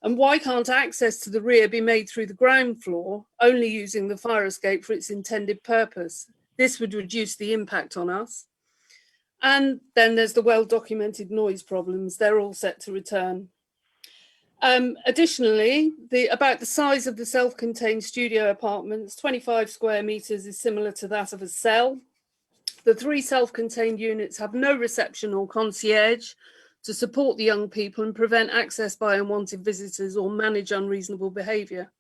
And why can't access to the rear be made through the ground floor, only using the fire escape for its intended purpose? This would reduce the impact on us. And then there's the well-documented noise problems. They're all set to return. Additionally, about the size of the self-contained studio apartments, 25 square metres is similar to that of a cell. The 3 self-contained units have no reception or concierge to support the young people and prevent access by unwanted visitors or manage unreasonable behaviour.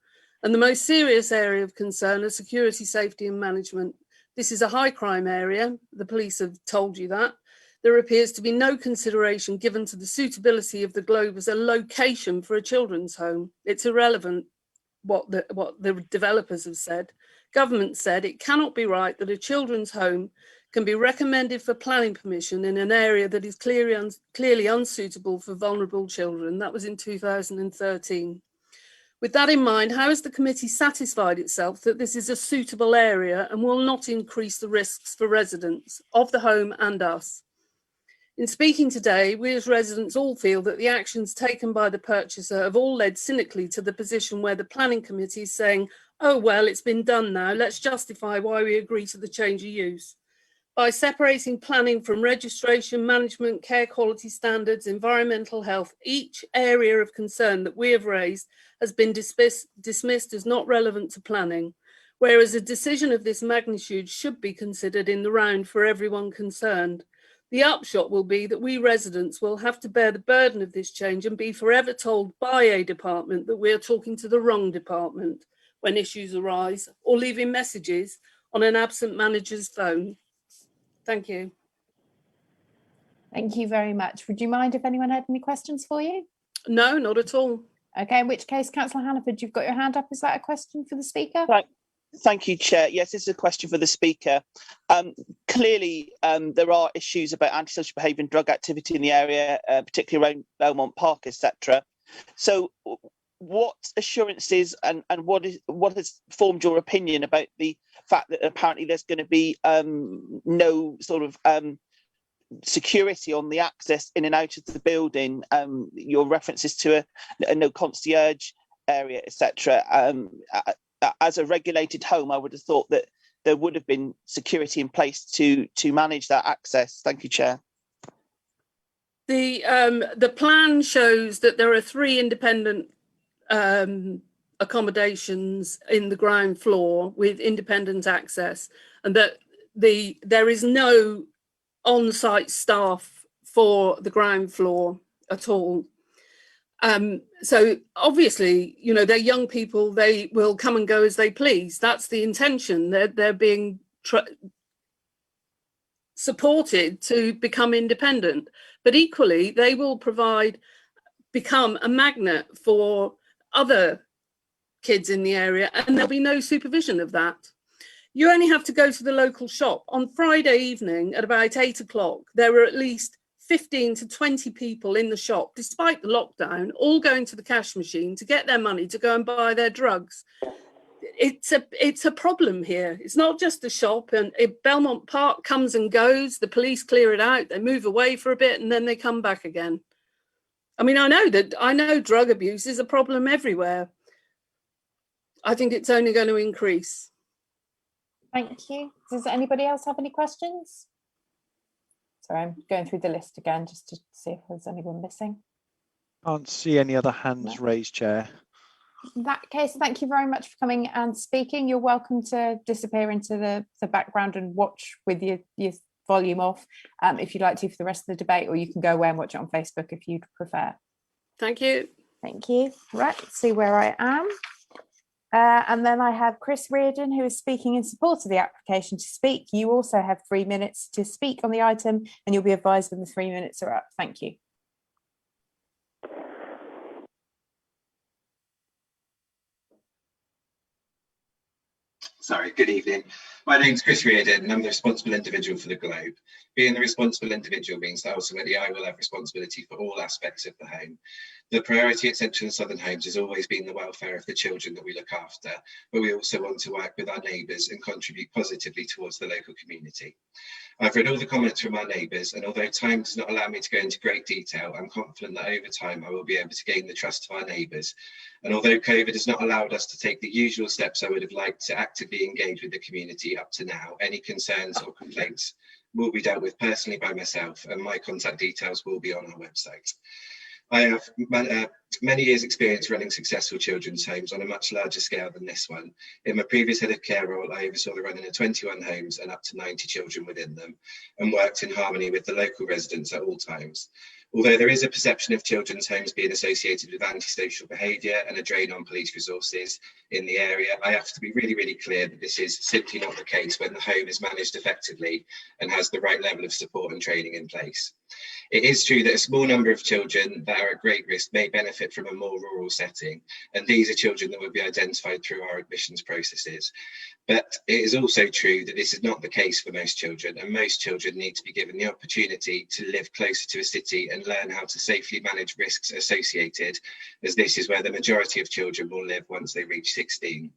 And the most serious area of concern is security, safety and management. This is a high crime area. The police have told you that. There appears to be no consideration given to the suitability of the Globe as a location for a children's home. It's irrelevant what the developers have said. Government said it cannot be right that a children's home can be recommended for planning permission in an area that is clearly unsuitable for vulnerable children. That was in 2013. With that in mind, how has the committee satisfied itself that this is a suitable area and will not increase the risks for residents of the home and us? In speaking today, we as residents all feel that the actions taken by the purchaser have all led cynically to the position where the planning committee is saying, oh, well, it's been done now, let's justify why we agree to the change of use. By separating planning from registration, management, care quality standards, environmental health, each area of concern that we have raised has been dismissed as not relevant to planning, whereas a decision of this magnitude should be considered in the round for everyone concerned. The upshot will be that we residents will have to bear the burden of this change and be forever told by a department that we are talking to the wrong department when issues arise, or leaving messages on an absent manager's phone. Thank you. Thank you very much. Would you mind if anyone had any questions for you? No, not at all. Okay, in which case, Councillor Hannaford, you've got your hand up. Is that a question for the speaker? Thank you, Chair. Yes, this is a question for the Speaker. Clearly, there are issues about antisocial behaviour and drug activity in the area, particularly around Belmont Park, etc. So, what assurances and what has formed your opinion about the fact that apparently there's going to be no sort of security on the access in and out of the building? Your references to a no concierge area, etc. As a regulated home, I would have thought that there would have been security in place to manage that access. Thank you, Chair. The plan shows that there are 3 independent accommodations in the ground floor with independent access, and that there is no on-site staff for the ground floor at all. So obviously, you know, they're young people, they will come and go as they please. That's the intention. They're being supported to become independent, but equally they will become a magnet for other kids in the area, and there'll be no supervision of that. You only have to go to the local shop. On Friday evening at about 8 o'clock, there were at least 15 to 20 people in the shop, despite the lockdown, all going to the cash machine to get their money to go and buy their drugs. It's a problem here. It's not just the shop, and Belmont Park comes and goes, the police clear it out, they move away for a bit and then they come back again. I mean, I know drug abuse is a problem everywhere. I think it's only going to increase. Thank you. Does anybody else have any questions? Sorry, I'm going through the list again just to see if there's anyone missing. Can't see any other hands raised, Chair. In that case, thank you very much for coming and speaking. You're welcome to disappear into the background and watch with your volume off if you'd like to for the rest of the debate, or you can go away and watch it on Facebook if you'd prefer. Thank you. Thank you. Right, let's see where I am. And then I have Chris Reardon, who is speaking in support of the application to speak. You also have 3 minutes to speak on the item, and you'll be advised when the 3 minutes are up. Thank you. Sorry, good evening. My name's Chris Reardon and I'm the responsible individual for the Globe. Being the responsible individual means that ultimately I will have responsibility for all aspects of the home. The priority at Central and Southern Homes has always been the welfare of the children that we look after, but we also want to work with our neighbours and contribute positively towards the local community. I've read all the comments from our neighbours, and although time does not allow me to go into great detail, I'm confident that over time I will be able to gain the trust of our neighbours. And although COVID has not allowed us to take the usual steps I would have liked to actively engage with the community up to now, any concerns or complaints will be dealt with personally by myself, and my contact details will be on our website. I have many years' experience running successful children's homes on a much larger scale than this one. In my previous head of care role, I oversaw the running of 21 homes and up to 90 children within them, and worked in harmony with the local residents at all times. Although there is a perception of children's homes being associated with antisocial behaviour and a drain on police resources in the area, I have to be really, really clear that this is simply not the case when the home is managed effectively and has the right level of support and training in place. It is true that a small number of children that are at great risk may benefit from a more rural setting, and these are children that will be identified through our admissions processes. But it is also true that this is not the case for most children, and most children need to be given the opportunity to live closer to a city and learn how to safely manage risks associated, as this is where the majority of children will live once they reach 16.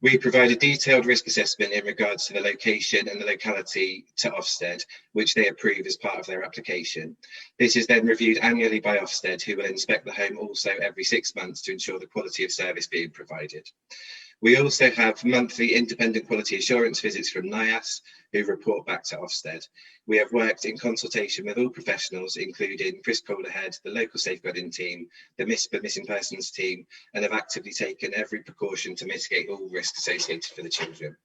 We provide a detailed risk assessment in regards to the location and the locality to Ofsted, which they approve as part of their application. This is then reviewed annually by Ofsted, who will inspect the home also every 6 months to ensure the quality of service being provided. We also have monthly independent quality assurance visits from NIAS, who report back to Ofsted. We have worked in consultation with all professionals, including Chris Calderhead, the local safeguarding team, the missing persons team, and have actively taken every precaution to mitigate all risks associated for the children.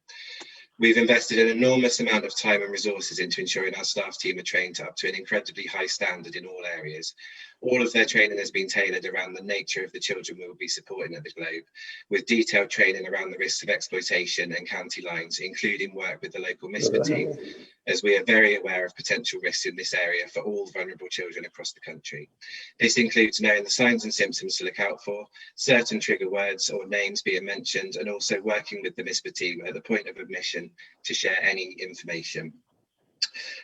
We've invested an enormous amount of time and resources into ensuring our staff team are trained up to an incredibly high standard in all areas. All of their training has been tailored around the nature of the children we will be supporting at the Globe, with detailed training around the risks of exploitation and county lines, including work with the local MISPA team, as we are very aware of potential risks in this area for all vulnerable children across the country. This includes knowing the signs and symptoms to look out for, certain trigger words or names being mentioned, and also working with the MISPA team at the point of admission to share any information.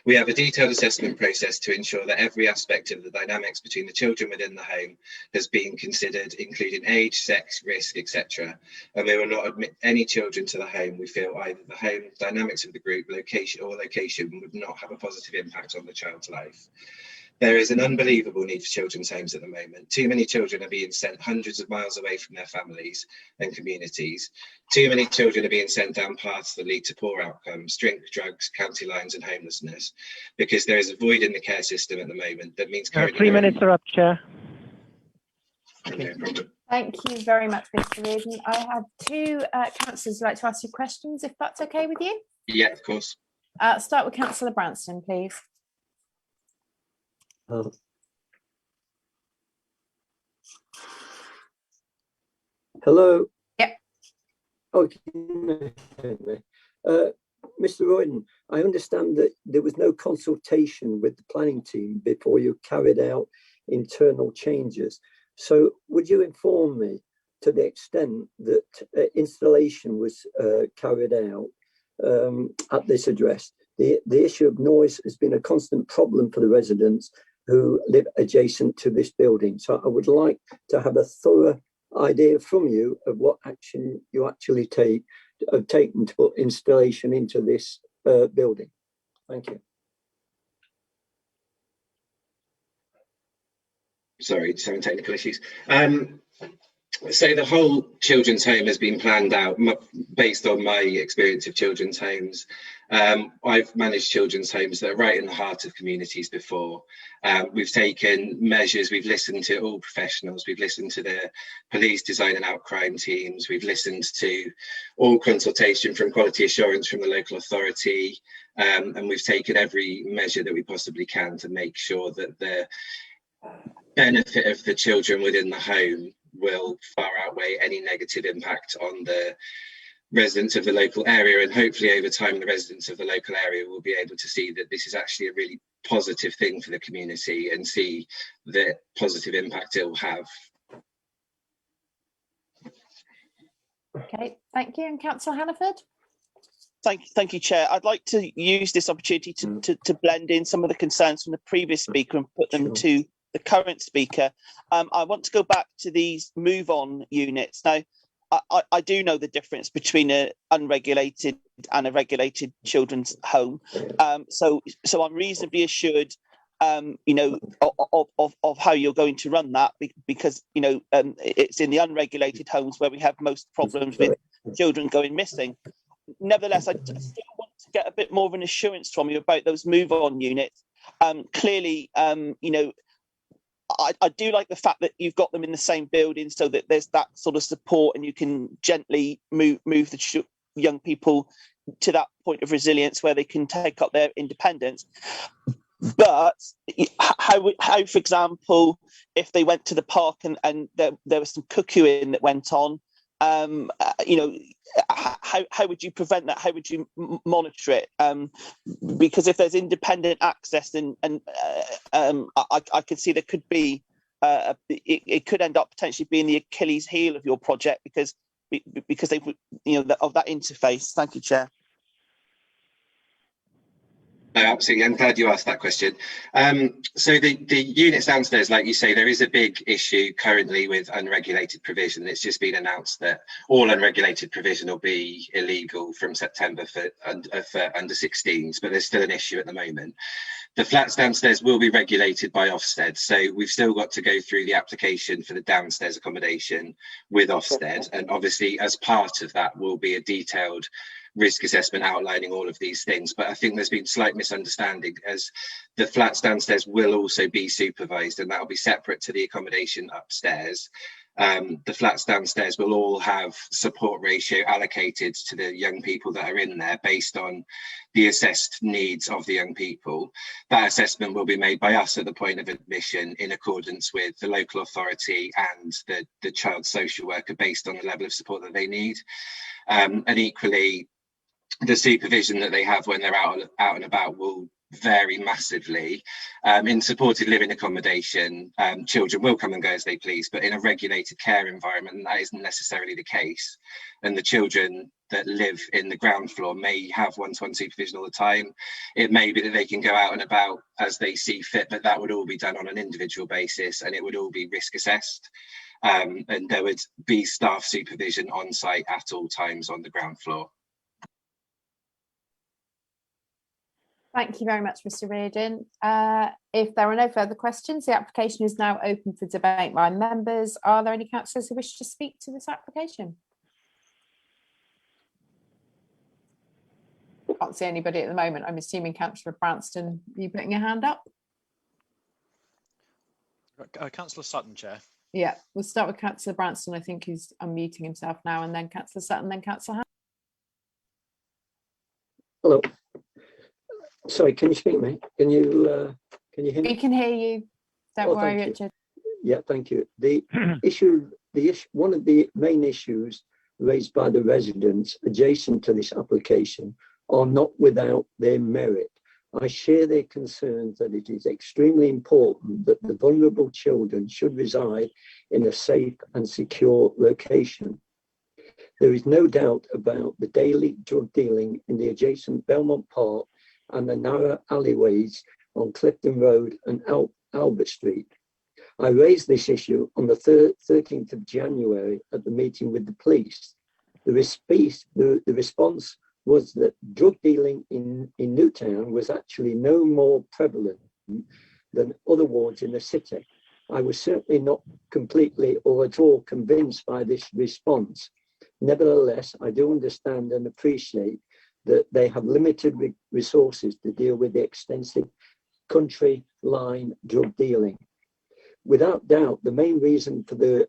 We have a detailed assessment process to ensure that every aspect of the dynamics between the children within the home has been considered, including age, sex, risk, etc. And we will not admit any children to the home we feel either the home, dynamics of the group, location would not have a positive impact on the child's life. There is an unbelievable need for children's homes at the moment. Too many children are being sent hundreds of miles away from their families and communities. Too many children are being sent down paths that lead to poor outcomes, drink, drugs, county lines and homelessness, because there is a void in the care system at the moment that means... 3 minutes are up, Chair. No problem. Thank you very much, Mr. Reardon. I have two councillors who'd like to ask you questions, if that's okay with you. Yeah, of course. Start with Councillor Branston, please. Hello. Yep. Okay. Mr. Royden, I understand that there was no consultation with the planning team before you carried out internal changes. So would you inform me to the extent that installation was carried out at this address? The issue of noise has been a constant problem for the residents who live adjacent to this building. So I would like to have a thorough idea from you of what action you actually have taken to put installation into this building. Thank you. Sorry, just having technical issues. So the whole children's home has been planned out based on my experience of children's homes. I've managed children's homes that are right in the heart of communities before. We've taken measures, we've listened to all professionals, we've listened to the police design and out crime teams, we've listened to all consultation from quality assurance from the local authority, and we've taken every measure that we possibly can to make sure that the benefit of the children within the home will far outweigh any negative impact on the residents of the local area, and hopefully over time the residents of the local area will be able to see that this is actually a really positive thing for the community and see the positive impact it will have. Okay, thank you. And Councillor Hannaford? Thank you, Chair. I'd like to use this opportunity to blend in some of the concerns from the previous speaker and put them to the current speaker. I want to go back to these move-on units. Now, I do know the difference between an unregulated and a regulated children's home. So I'm reasonably assured, you know, of how you're going to run that, because, you know, it's in the unregulated homes where we have most problems with children going missing. Nevertheless, I still want to get a bit more of an assurance from you about those move-on units. Clearly, you know, I do like the fact that you've got them in the same building so that there's that sort of support and you can gently move the young people to that point of resilience where they can take up their independence. But how for example, if they went to the park and there was some cuckooing that went on, you know, how would you prevent that? How would you monitor it? Because if there's independent access, and I could see there could be, it could end up potentially being the Achilles heel of your project because they, you know, of that interface. Thank you, Chair. No, absolutely. I'm glad you asked that question. So the units downstairs, like you say, there is a big issue currently with unregulated provision. It's just been announced that all unregulated provision will be illegal from September for under 16s, but there's still an issue at the moment. The flats downstairs will be regulated by Ofsted, so we've still got to go through the application for the downstairs accommodation with Ofsted, and obviously as part of that will be a detailed risk assessment outlining all of these things. But I think there's been slight misunderstanding, as the flats downstairs will also be supervised, and that will be separate to the accommodation upstairs. The flats downstairs will all have support ratio allocated to the young people that are in there based on the assessed needs of the young people. that assessment will be made by us at the point of admission in accordance with the local authority and the child social worker based on the level of support that they need. And equally, the supervision that they have when they're out and about will vary massively. In supported living accommodation, children will come and go as they please, but in a regulated care environment, that isn't necessarily the case. And the children that live in the ground floor may have one-to-one supervision all the time. It may be that they can go out and about as they see fit, but that would all be done on an individual basis, and it would all be risk assessed. And there would be staff supervision on site at all times on the ground floor. Thank you very much, Mr. Reardon. If there are no further questions, the application is now open for debate by members. Are there any councillors who wish to speak to this application? Can't see anybody at the moment. I'm assuming Councillor Branston, are you putting your hand up? Councillor Sutton, Chair. Yeah, we'll start with Councillor Branston, I think, who's unmuting himself now, and then Councillor Sutton, then Councillor Hand. Hello. Sorry, can you speak, mate? Can you hear me? We can hear you. Don't worry, Richard. Yeah, thank you. The issue, one of the main issues raised by the residents adjacent to this application are not without their merit. I share their concerns that it is extremely important that the vulnerable children should reside in a safe and secure location. There is no doubt about the daily drug dealing in the adjacent Belmont Park and the narrow alleyways on Clifton Road and Albert Street. I raised this issue on the 13th of January at the meeting with the police. The response was that drug dealing in Newtown was actually no more prevalent than other wards in the city. I was certainly not completely or at all convinced by this response. Nevertheless, I do understand and appreciate that they have limited resources to deal with the extensive country line drug dealing. Without doubt, the main reason for the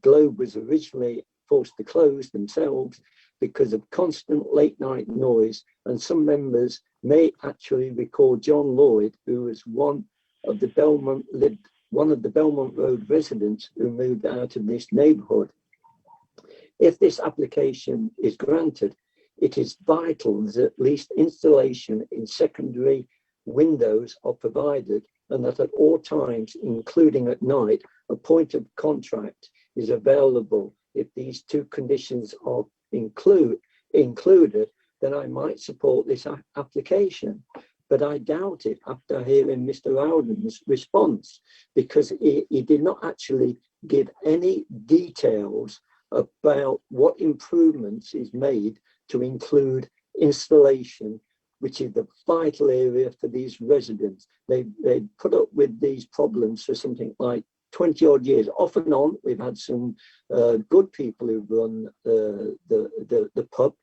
Globe was originally forced to close themselves because of constant late night noise, and some members may actually recall John Lloyd, who was one of the Belmont Road residents who moved out of this neighbourhood. If this application is granted, it is vital that at least installation in secondary windows are provided, and that at all times, including at night, a point of contact is available. If these two conditions are included, then I might support this application. But I doubt it after hearing Mr. Alden's response, because he did not actually give any details about what improvements is made to include installation, which is the vital area for these residents. They put up with these problems for something like 20 odd years. Off and on, we've had some good people who've run the pub,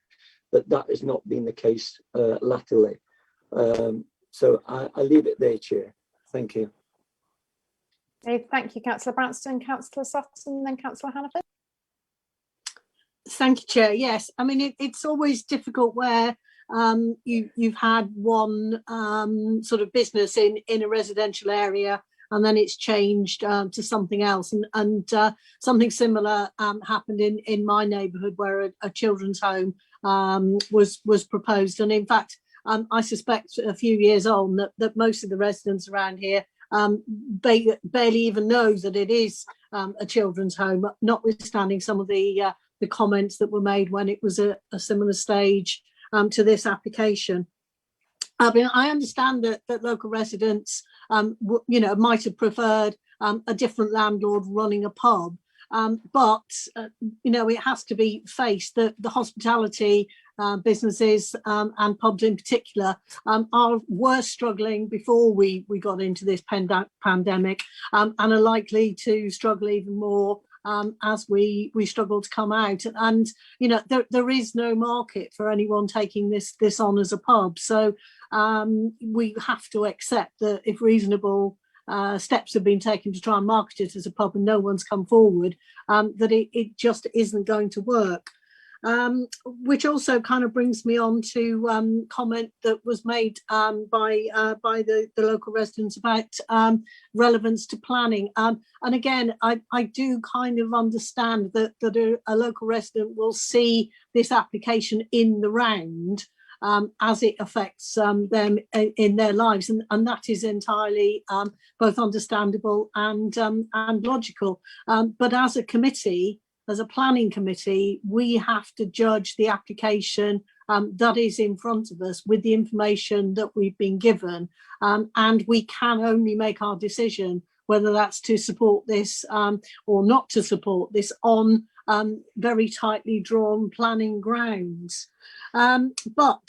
but that has not been the case latterly. So I leave it there, Chair. Thank you. Okay, thank you, Councillor Branston, Councillor Sutton, then Councillor Hannaford. Thank you, Chair. Yes, I mean, it's always difficult where you've had one sort of business in a residential area, and then it's changed to something else. And something similar happened in my neighbourhood, where a children's home was proposed. And in fact, I suspect a few years on that most of the residents around here barely even know that it is a children's home, notwithstanding some of the comments that were made when it was a similar stage to this application. I mean, I understand that local residents, might have preferred a different landlord running a pub, but it has to be faced that the hospitality businesses and pubs in particular were struggling before we got into this pandemic, and are likely to struggle even more as we struggle to come out. And there is no market for anyone taking this on as a pub, so we have to accept that if reasonable steps have been taken to try and market it as a pub and no one's come forward, that it just isn't going to work. which also kind of brings me on to comment that was made by the local residents about relevance to planning. And again, I do kind of understand that a local resident will see this application in the round as it affects them in their lives, and that is entirely both understandable and logical. But as a committee, as a planning committee, we have to judge the application that is in front of us with the information that we've been given, and we can only make our decision whether that's to support this or not to support this on very tightly drawn planning grounds. But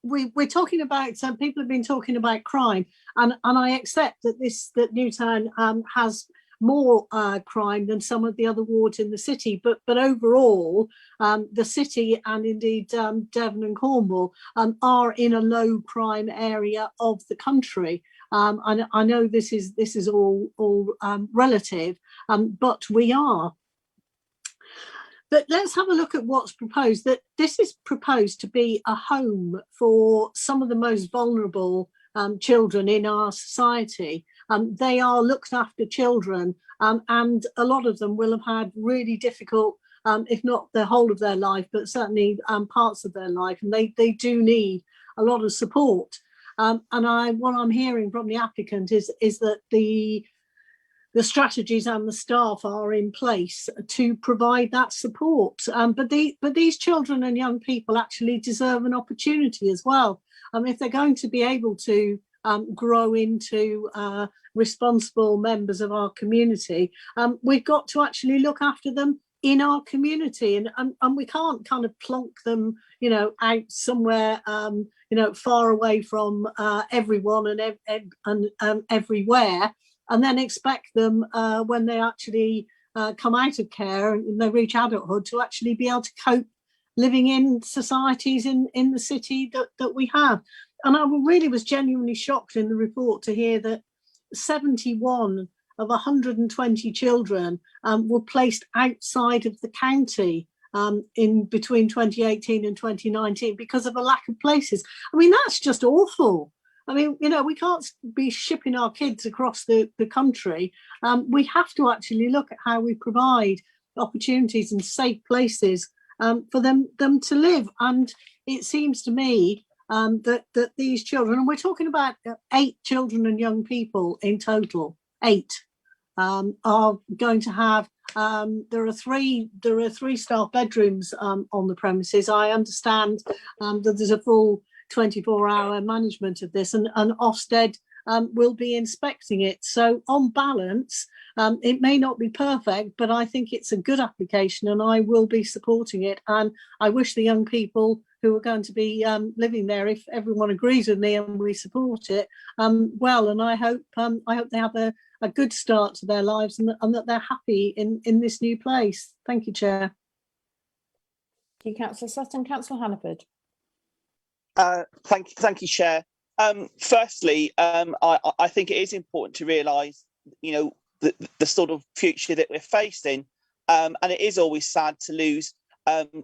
we're talking about, people have been talking about crime, and I accept that Newtown has more crime than some of the other wards in the city, but overall the city, and indeed Devon and Cornwall, are in a low crime area of the country. I know this is all relative, but we are. But let's have a look at what's proposed. That this is proposed to be a home for some of the most vulnerable children in our society. They are looked after children, and a lot of them will have had really difficult, if not the whole of their life, but certainly parts of their life, and they do need a lot of support. And what I'm hearing from the applicant is that the strategies and the staff are in place to provide that support. But these children and young people actually deserve an opportunity as well. If they're going to be able to grow into responsible members of our community, we've got to actually look after them in our community, and we can't kind of plonk them, out somewhere, far away from everyone and everywhere, and then expect them when they actually come out of care and they reach adulthood to actually be able to cope living in societies in the city that we have. And I really was genuinely shocked in the report to hear that 71 of 120 children were placed outside of the county in between 2018 and 2019 because of a lack of places. I mean, that's just awful. I mean, we can't be shipping our kids across the country. We have to actually look at how we provide opportunities and safe places for them to live. And it seems to me that these children, and we're talking about 8 children and young people in total, 8 are going to have. There are three staff bedrooms on the premises. I understand that there's a full 24-hour management of this, and Ofsted will be inspecting it. So on balance, it may not be perfect, but I think it's a good application and I will be supporting it. And I wish the young people who are going to be living there, if everyone agrees with me and we support it, well, and I hope they have a good start to their lives and that they're happy in this new place. Thank you, Chair. Thank you, Councillor Sutton. Councillor Hannaford. Thank you, Chair. Firstly, I think it is important to realise, the sort of future that we're facing, and it is always sad to lose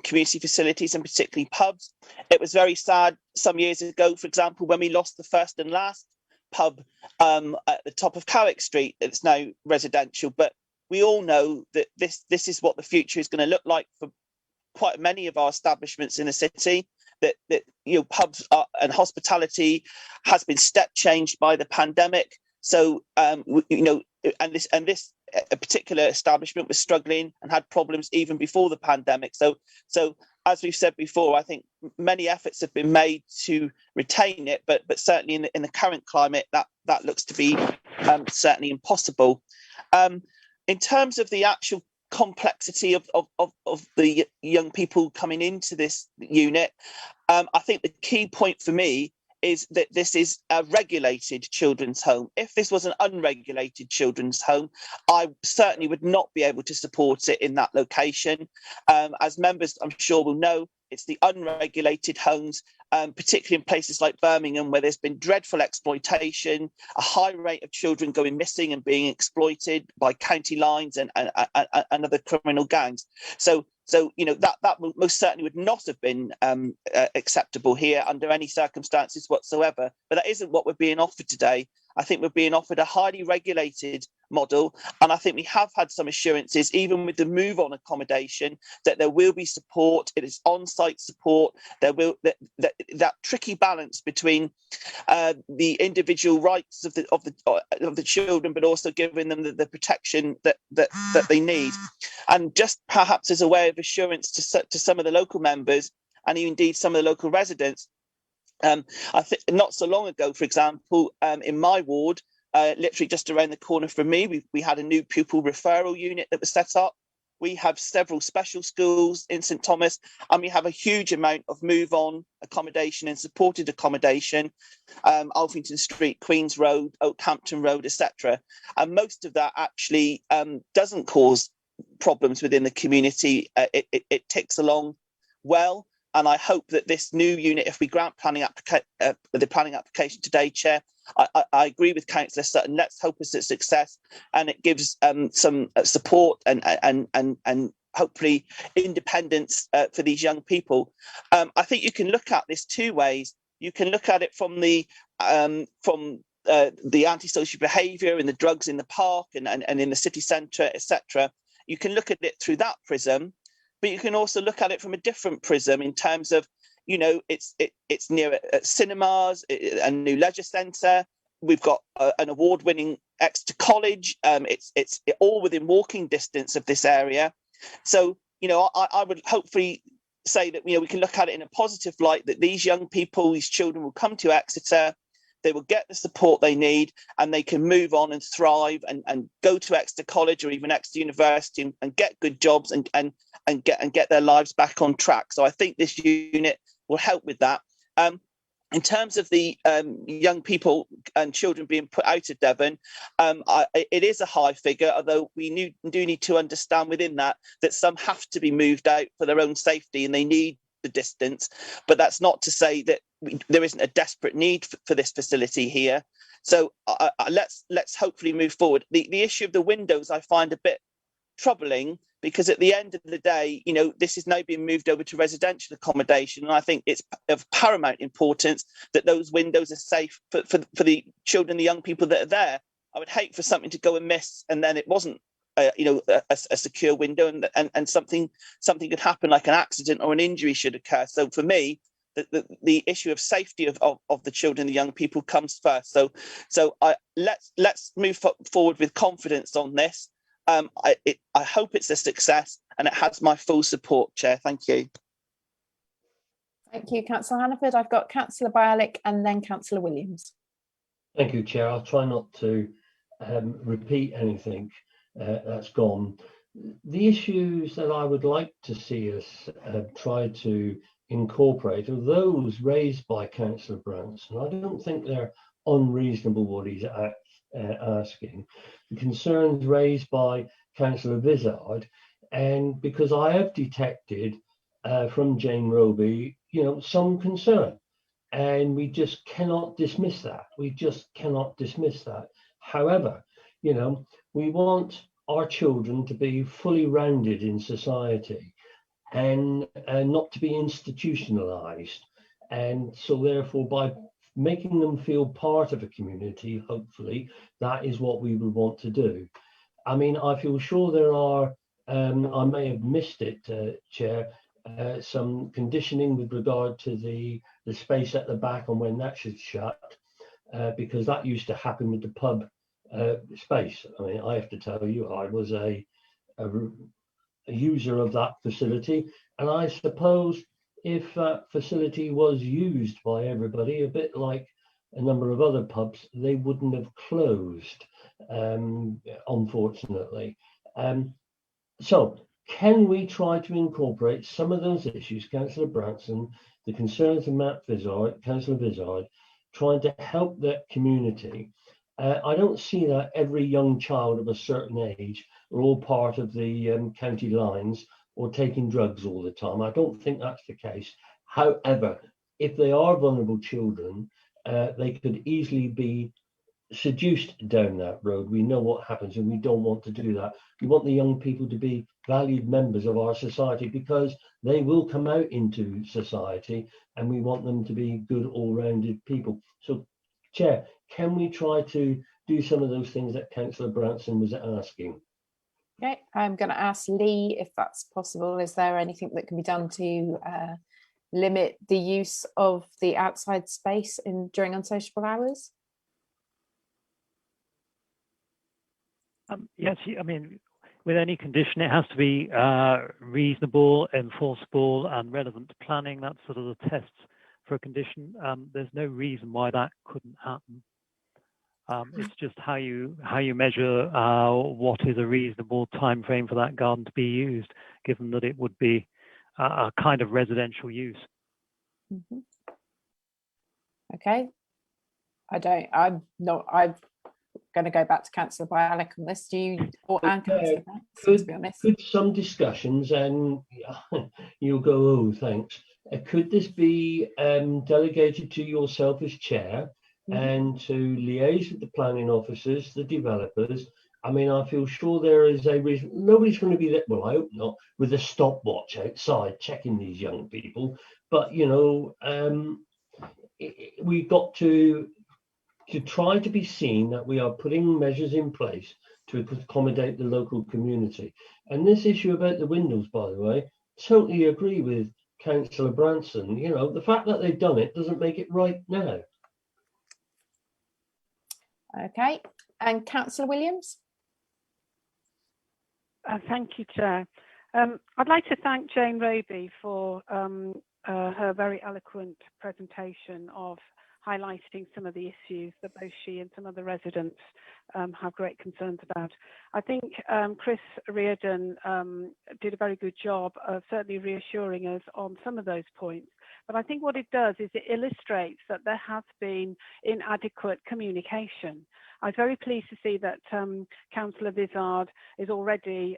community facilities and particularly pubs. It was very sad some years ago, for example, when we lost the first and last pub at the top of Carrick Street. It's now residential, but we all know that this is what the future is going to look like for quite many of our establishments in the city. That pubs and hospitality has been step changed by the pandemic. So and this particular establishment was struggling and had problems even before the pandemic. So as we've said before, I think many efforts have been made to retain it, but certainly in the current climate, that looks to be certainly impossible. In terms of the actual complexity of the young people coming into this unit, I think the key point for me is that this is a regulated children's home. If this was an unregulated children's home, I certainly would not be able to support it in that location. As members, I'm sure, will know, it's the unregulated homes, particularly in places like Birmingham, where there's been dreadful exploitation, a high rate of children going missing and being exploited by county lines and other criminal gangs. So So, you know, that most certainly would not have been acceptable here under any circumstances whatsoever. But that isn't what we're being offered today. I think we're being offered a highly regulated model, and I think we have had some assurances, even with the move on accommodation, that there will be support. It is on-site support. There will that tricky balance between the individual rights of the children, but also giving them the protection that they need. And just perhaps as a way of assurance to some of the local members, and indeed some of the local residents, I think not so long ago, for example, in my ward, literally just around the corner from me, we had a new pupil referral unit that was set up. We have several special schools in St Thomas, and we have a huge amount of move-on accommodation and supported accommodation, Alphington Street, Queen's Road, Oakhampton Road, etc. And most of that actually doesn't cause problems within the community. It ticks along well. And I hope that this new unit, if we grant the planning application today, Chair, I agree with Councillor Sutton. Let's hope it's a success, and it gives some support and hopefully independence for these young people. I think you can look at this two ways. You can look at it from the antisocial behaviour and the drugs in the park and in the city centre, etc. You can look at it through that prism. But you can also look at it from a different prism in terms of, you know, it's near cinemas, a new leisure centre. We've got an award-winning Exeter College. It's all within walking distance of this area. So, you know, I would hopefully say that, you know, we can look at it in a positive light, that these young people, these children will come to Exeter. They will get the support they need, and they can move on and thrive and go to Exeter College or even Exeter University and get good jobs and get their lives back on track. So I think this unit will help with that. In terms of the young people and children being put out of Devon, it is a high figure, although we do need to understand within that some have to be moved out for their own safety and they need the distance. But that's not to say that there isn't a desperate need for this facility here. So let's hopefully move forward. The issue of the windows I find a bit troubling, because at the end of the day, you know, this is now being moved over to residential accommodation, and I think it's of paramount importance that those windows are safe for the children, the young people that are there. I would hate for something to go amiss and then it wasn't you know, a secure window and something could happen, like an accident or an injury should occur. So for me, the issue of safety of the children, the young people, comes first. So let's move forward with confidence on this. I hope it's a success, and it has my full support, Chair. Thank you. Thank you, Councillor Hannaford. I've got Councillor Bialik and then Councillor Williams. Thank you, Chair. I'll try not to repeat anything that's gone. The issues that I would like to see us try to incorporate are those raised by Councillor Branson. I don't think they're unreasonable what he's asking. The concerns raised by Councillor Vizard, and because I have detected from Jane Roby, you know, some concern, and we just cannot dismiss that. We just cannot dismiss that. However, you know, we want our children to be fully rounded in society and not to be institutionalized. And so therefore, by making them feel part of a community, hopefully, that is what we would want to do. I mean, I feel sure there are, I may have missed it, Chair, some conditioning with regard to the space at the back and when that should shut, because that used to happen with the pub space. I mean, I have to tell you, I was a user of that facility, and I suppose if that facility was used by everybody, a bit like a number of other pubs, they wouldn't have closed, unfortunately. So can we try to incorporate some of those issues, Councillor Branson, the concerns of Matt Vizard, Councillor Vizard, trying to help that community? I don't see that every young child of a certain age are all part of the county lines or taking drugs all the time. I don't think that's the case. However, if they are vulnerable children, they could easily be seduced down that road. We know what happens, and we don't want to do that. We want the young people to be valued members of our society, because they will come out into society, and we want them to be good all-rounded people. So, Chair, can we try to do some of those things that Councillor Branson was asking? Okay, I'm going to ask Lee if that's possible. Is there anything that can be done to limit the use of the outside space during unsociable hours? Yes, I mean, with any condition, it has to be reasonable, enforceable, and relevant to planning. That's sort of the tests for a condition. There's no reason why that couldn't happen. It's just how you measure what is a reasonable time frame for that garden to be used, given that it would be a kind of residential use. Mm-hmm. Okay. I'm going to go back to Councillor Bialik on this. Do you or and Councillor Branson, to be honest? Could some discussions, and you'll go, oh, thanks. Could this be delegated to yourself as chair, and to liaise with the planning officers, the developers? I mean, I feel sure there is a reason. Nobody's going to be there, well, I hope not, with a stopwatch outside checking these young people. But, you know, we've got to try to be seen that we are putting measures in place to accommodate the local community. And this issue about the windows, by the way, totally agree with Councillor Branson. You know, the fact that they've done it doesn't make it right now. Okay, and Councillor Williams? Thank you, Chair. I'd like to thank Jane Raby for her very eloquent presentation of highlighting some of the issues that both she and some of the residents have great concerns about. I think Chris Reardon did a very good job of certainly reassuring us on some of those points. But I think what it does is it illustrates that there has been inadequate communication. I was very pleased to see that Councillor Vizard is already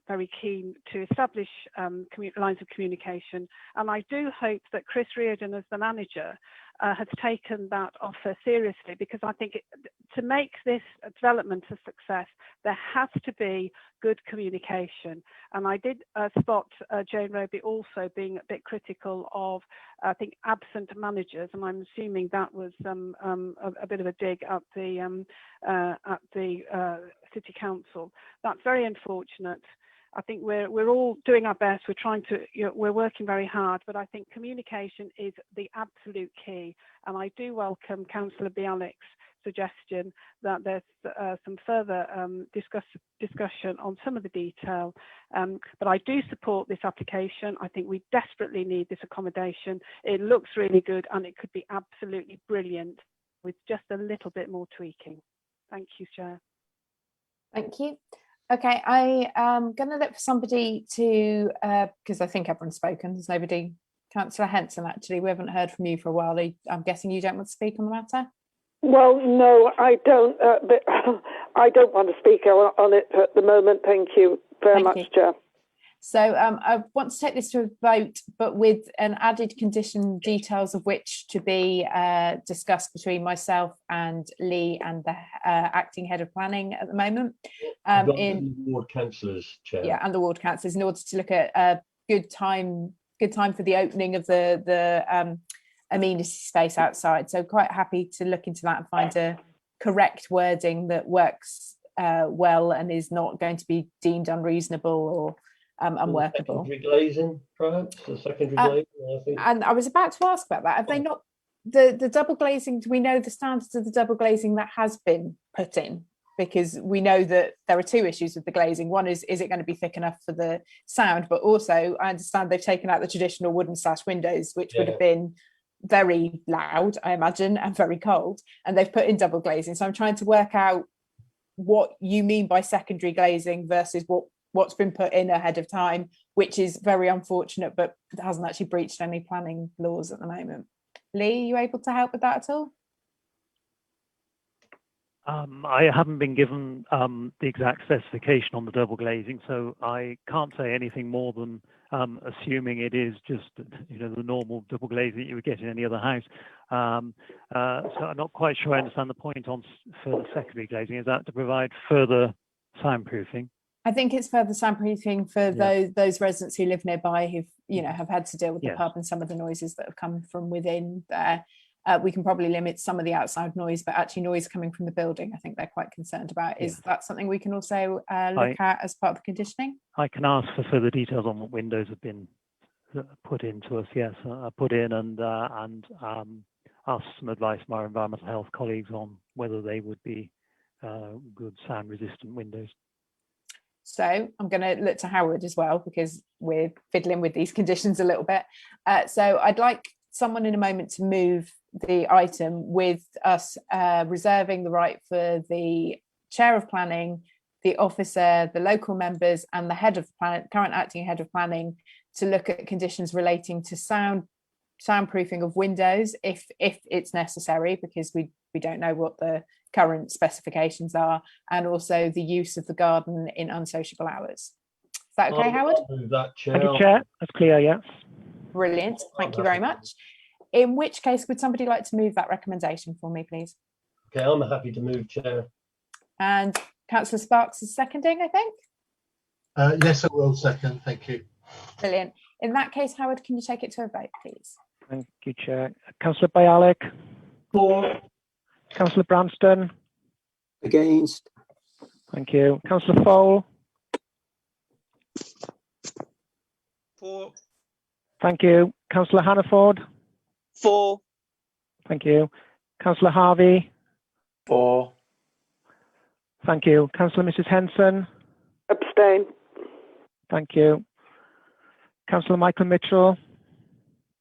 very keen to establish lines of communication. And I do hope that Chris Reardon, as the manager, has taken that offer seriously, because I think to make this development a success, there has to be good communication. And I did spot Jane Roby also being a bit critical of, I think, absent managers, and I'm assuming that was a bit of a dig at the City Council. That's very unfortunate. I think we're all doing our best. We're trying to, we're working very hard, but I think communication is the absolute key. And I do welcome Councillor Bialik's suggestion that there's some further discussion on some of the detail. But I do support this application. I think we desperately need this accommodation. It looks really good, and it could be absolutely brilliant with just a little bit more tweaking. Thank you, Chair. Thank you. Okay, I am going to look for somebody to, because I think everyone's spoken, there's nobody. Councillor Henson, actually, we haven't heard from you for a while. I'm guessing you don't want to speak on the matter? Well, no, I don't, but I don't want to speak on it at the moment. Thank you very much, Chair. So I want to take this to a vote, but with an added condition, details of which to be discussed between myself and Lee and the acting head of planning at the moment. In the ward councillors, Chair. Yeah, and the ward councillors, in order to look at a good time for the opening of the amenity space outside. So quite happy to look into that and find a correct wording that works well and is not going to be deemed unreasonable or unworkable. Secondary glazing, perhaps? The secondary glazing, I think. And I was about to ask about that. Have they not, the double glazing, do we know the standards of the double glazing that has been put in? Because we know that there are two issues with the glazing. One is it going to be thick enough for the sound? But also, I understand they've taken out the traditional wooden sash windows, which would have been very loud, I imagine, and very cold. And they've put in double glazing. So I'm trying to work out what you mean by secondary glazing versus what's been put in ahead of time, which is very unfortunate, but hasn't actually breached any planning laws at the moment. Lee, are you able to help with that at all? I haven't been given the exact specification on the double glazing, so I can't say anything more than assuming it is just, the normal double glazing that you would get in any other house. So I'm not quite sure I understand the point on further secondary glazing. Is that to provide further soundproofing? I think it's further soundproofing for those residents who live nearby who've have had to deal with the pub and some of the noises that have come from within there. We can probably limit some of the outside noise, but actually noise coming from the building, I think they're quite concerned about. Is that something we can also look at as part of the conditioning? I can ask for further details on what windows have been put into us. Yes, put in and ask some advice from our environmental health colleagues on whether they would be good sound resistant windows. So I'm going to look to Howard as well, because we're fiddling with these conditions a little bit. So I'd like someone in a moment to move the item with us reserving the right for the chair of planning, the officer, the local members and the head of planning, current acting head of planning, to look at conditions relating to soundproofing of windows if it's necessary, because we don't know what the current specifications are, and also the use of the garden in unsociable hours. Is that okay, Howard? That, Chair. Thank you, Chair. That's clear, yes. Brilliant. Thank you very much. In which case, would somebody like to move that recommendation for me, please? Okay, I'm happy to move, Chair. And Councillor Sparks is seconding, I think? Yes, I will second. Thank you. Brilliant. In that case, Howard, can you take it to a vote, please? Thank you, Chair. Councillor Bialik? For. Councillor Branston? Against. Thank you. Councillor Fowle? For. Thank you. Councillor Hannaford? For. Thank you. Councillor Harvey? For. Thank you. Councillor Mrs Henson? Abstain. Thank you. Councillor Michael Mitchell?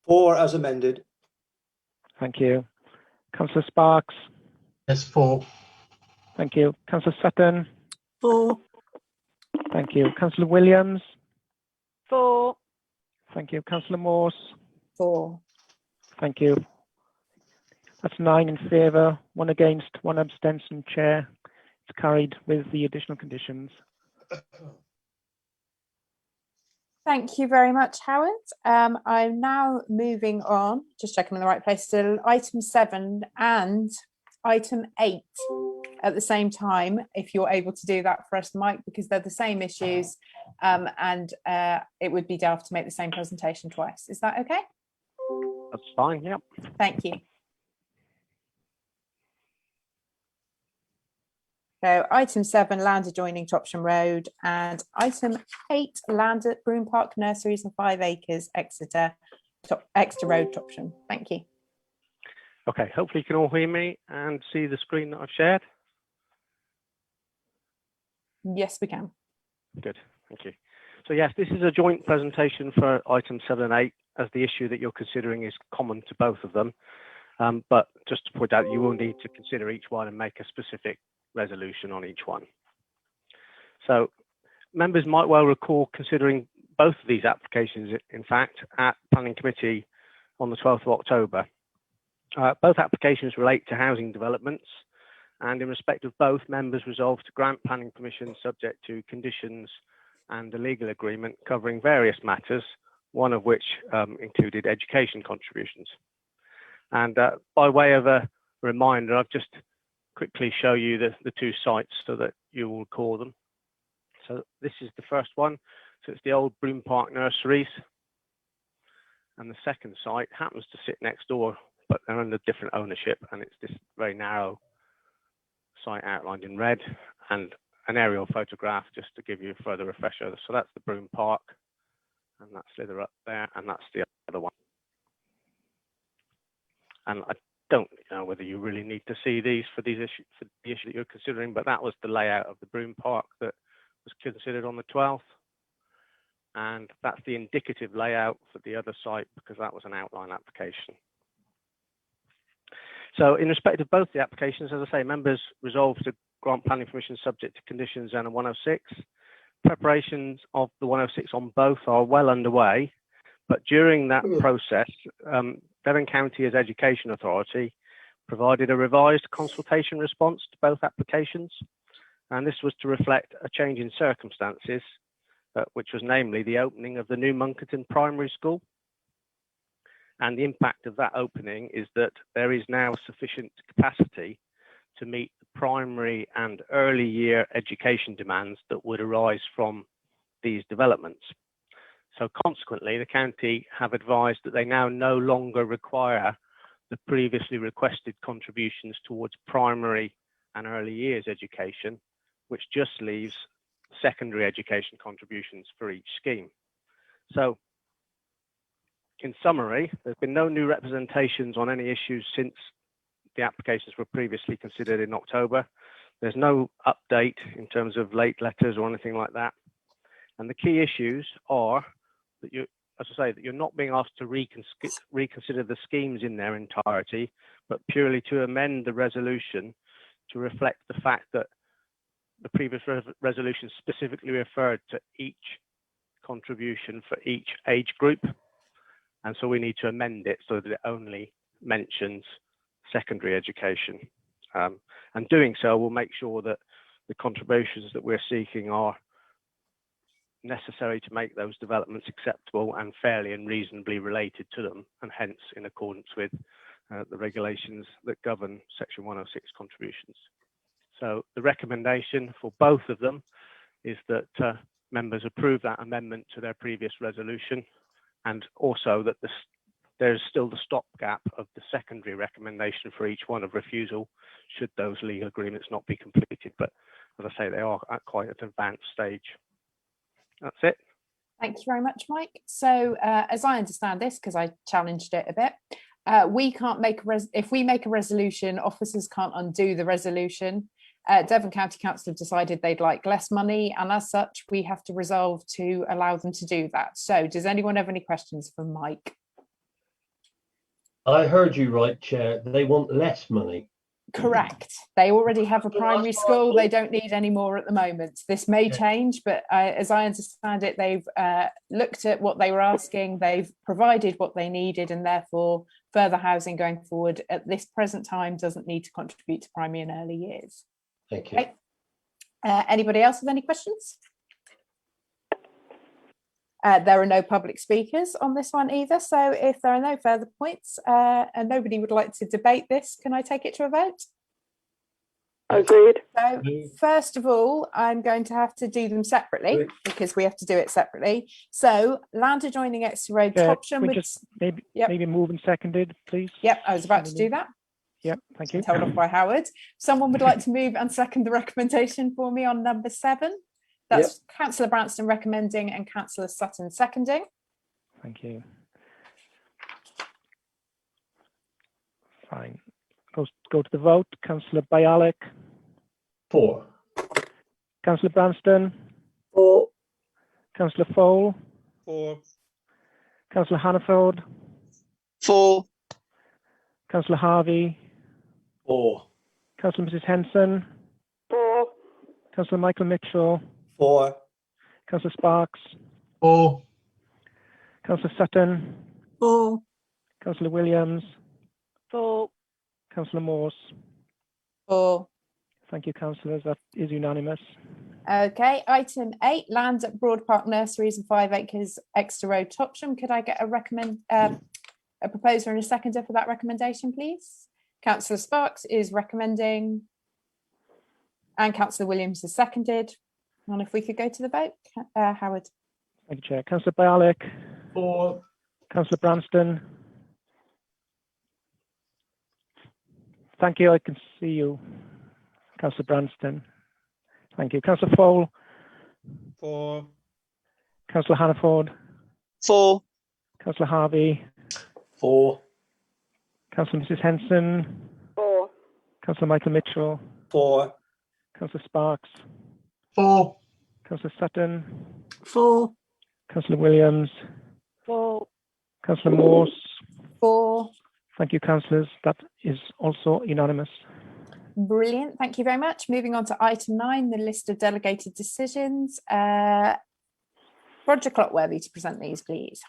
For as amended. Thank you. Councillor Sparks? Yes, for. Thank you. Councillor Sutton? For. Thank you. Councillor Williams? For. Thank you. Councillor Morse? For. Thank you. That's 9 in favour, 1 against, 1 abstention, Chair. It's carried with the additional conditions. Thank you very much, Howard. I'm now moving on, just checking in the right place, to item 7 and item 8 at the same time, if you're able to do that for us, Mike, because they're the same issues, and it would be daft to make the same presentation twice. Is that okay? That's fine, yeah. Thank you. So item 7, land adjoining Topsham Road, and item 8, land at Broom Park Nurseries and 5 acres, Exeter, Exeter Road, Topsham. Thank you. Okay, hopefully you can all hear me and see the screen that I've shared. Yes, we can. Good, thank you. So yes, this is a joint presentation for items 7 and 8, as the issue that you're considering is common to both of them. But just to point out, you will need to consider each one and make a specific resolution on each one. So members might well recall considering both of these applications, in fact, at Planning Committee on the 12th of October. Both applications relate to housing developments, and in respect of both, members resolved to grant planning permission subject to conditions and a legal agreement covering various matters, one of which included education contributions. And by way of a reminder, I've just quickly show you the two sites so that you will recall them. So this is the first one. So it's the old Broom Park Nurseries. And the second site happens to sit next door, but they're under different ownership. And it's this very narrow site outlined in red, and an aerial photograph just to give you a further refresher. So that's the Broom Park, and that's Slither up there, and that's the other one. And I don't know whether you really need to see these for the issue that you're considering, but that was the layout of the Broom Park that was considered on the 12th. And that's the indicative layout for the other site, because that was an outline application. So in respect of both the applications, as I say, members resolved to grant planning permission subject to conditions and a 106. Preparations of the 106 on both are well underway, but during that process, Devon County as Education Authority provided a revised consultation response to both applications, and this was to reflect a change in circumstances, which was namely the opening of the new Monkerton Primary School. And the impact of that opening is that there is now sufficient capacity to meet the primary and early year education demands that would arise from these developments. So consequently, the county have advised that they now no longer require the previously requested contributions towards primary and early years education, which just leaves secondary education contributions for each scheme. So in summary, there's been no new representations on any issues since the applications were previously considered in October. There's no update in terms of late letters or anything like that. And the key issues are that you're not being asked to reconsider the schemes in their entirety, but purely to amend the resolution to reflect the fact that the previous resolution specifically referred to each contribution for each age group. And so we need to amend it so that it only mentions secondary education. And doing so will make sure that the contributions that we're seeking are necessary to make those developments acceptable and fairly and reasonably related to them, and hence in accordance with the regulations that govern Section 106 contributions. So the recommendation for both of them is that members approve that amendment to their previous resolution, and also that there's still the stopgap of the secondary recommendation for each one of refusal should those legal agreements not be completed. But as I say, they are at quite an advanced stage. That's it. Thank you very much, Mike. So as I understand this, because I challenged it a bit, we can't make if we make a resolution, officers can't undo the resolution. Devon County Council have decided they'd like less money, and as such, we have to resolve to allow them to do that. So does anyone have any questions for Mike? I heard you right, Chair. They want less money. Correct. They already have a primary school. They don't need any more at the moment. This may change, but as I understand it, they've looked at what they were asking. They've provided what they needed, and therefore further housing going forward at this present time doesn't need to contribute to primary and early years. Thank you. Okay. Anybody else with any questions? There are no public speakers on this one either. So if there are no further points and nobody would like to debate this, can I take it to a vote? Agreed. So first of all, I'm going to have to do them separately because we have to do it separately. So land adjoining Exeter Road, Topsham. We just maybe move and seconded, please. Yep, I was about to do that. Yep, thank you. Told off by Howard. Someone would like to move and second the recommendation for me on number 7. That's Councillor Branston recommending and Councillor Sutton seconding. Thank you. Fine. Go to the vote. Councillor Bialik. 4. Councillor Branston. 4. Councillor Fole. 4. Councillor Hannaford. 4. Councillor Harvey. 4. Councillor Mrs Henson. 4. Councillor Michael Mitchell. 4. Councillor Sparks. 4. Councillor Sutton. 4. Councillor Williams. 4. Councillor Morse. 4. Thank you, councillors. That is unanimous. Okay, item 8, land at Broad Park Nurseries and 5 acres Exeter Road, Topsham. Could I get a proposer and a seconder for that recommendation, please? Councillor Sparks is recommending and Councillor Williams is seconded. And if we could go to the vote, Howard. Thank you, Chair. Councillor Bialik. 4. Councillor Branston. Thank you, I can see you. Councillor Branston. Thank you. Councillor Fole. 4. Councillor Hannaford. 4. Councillor Harvey. 4. Councillor Mrs Henson. 4. Councillor Michael Mitchell. 4. Councillor Sparks. 4. Councillor Sutton. 4. Councillor Williams. 4. Councillor Morse. 4. Thank you, councillors. That is also unanimous. Brilliant. Thank you very much. Moving on to item 9, the list of delegated decisions. Roger Clotworthy to present these, please.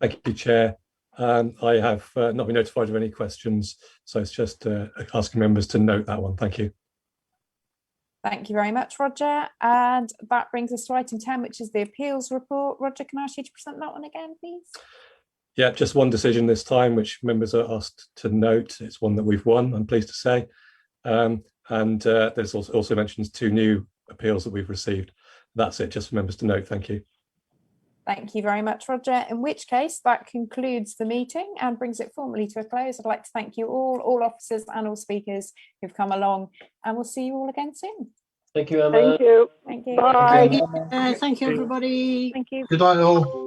Thank you, Chair. I have not been notified of any questions, so it's just asking members to note that one. Thank you. Thank you very much, Roger. And that brings us to item 10, which is the appeals report. Roger, can I ask you to present that one again, please? Yeah, just one decision this time, which members are asked to note. It's one that we've won, I'm pleased to say. There's also mentions 2 new appeals that we've received. That's it, just for members to note. Thank you. Thank you very much, Roger. In which case, that concludes the meeting and brings it formally to a close. I'd like to thank you all officers and all speakers who've come along, and we'll see you all again soon. Thank you, Emma. Thank you. Thank you. Bye. Thank you, everybody. Thank you. Good night, all.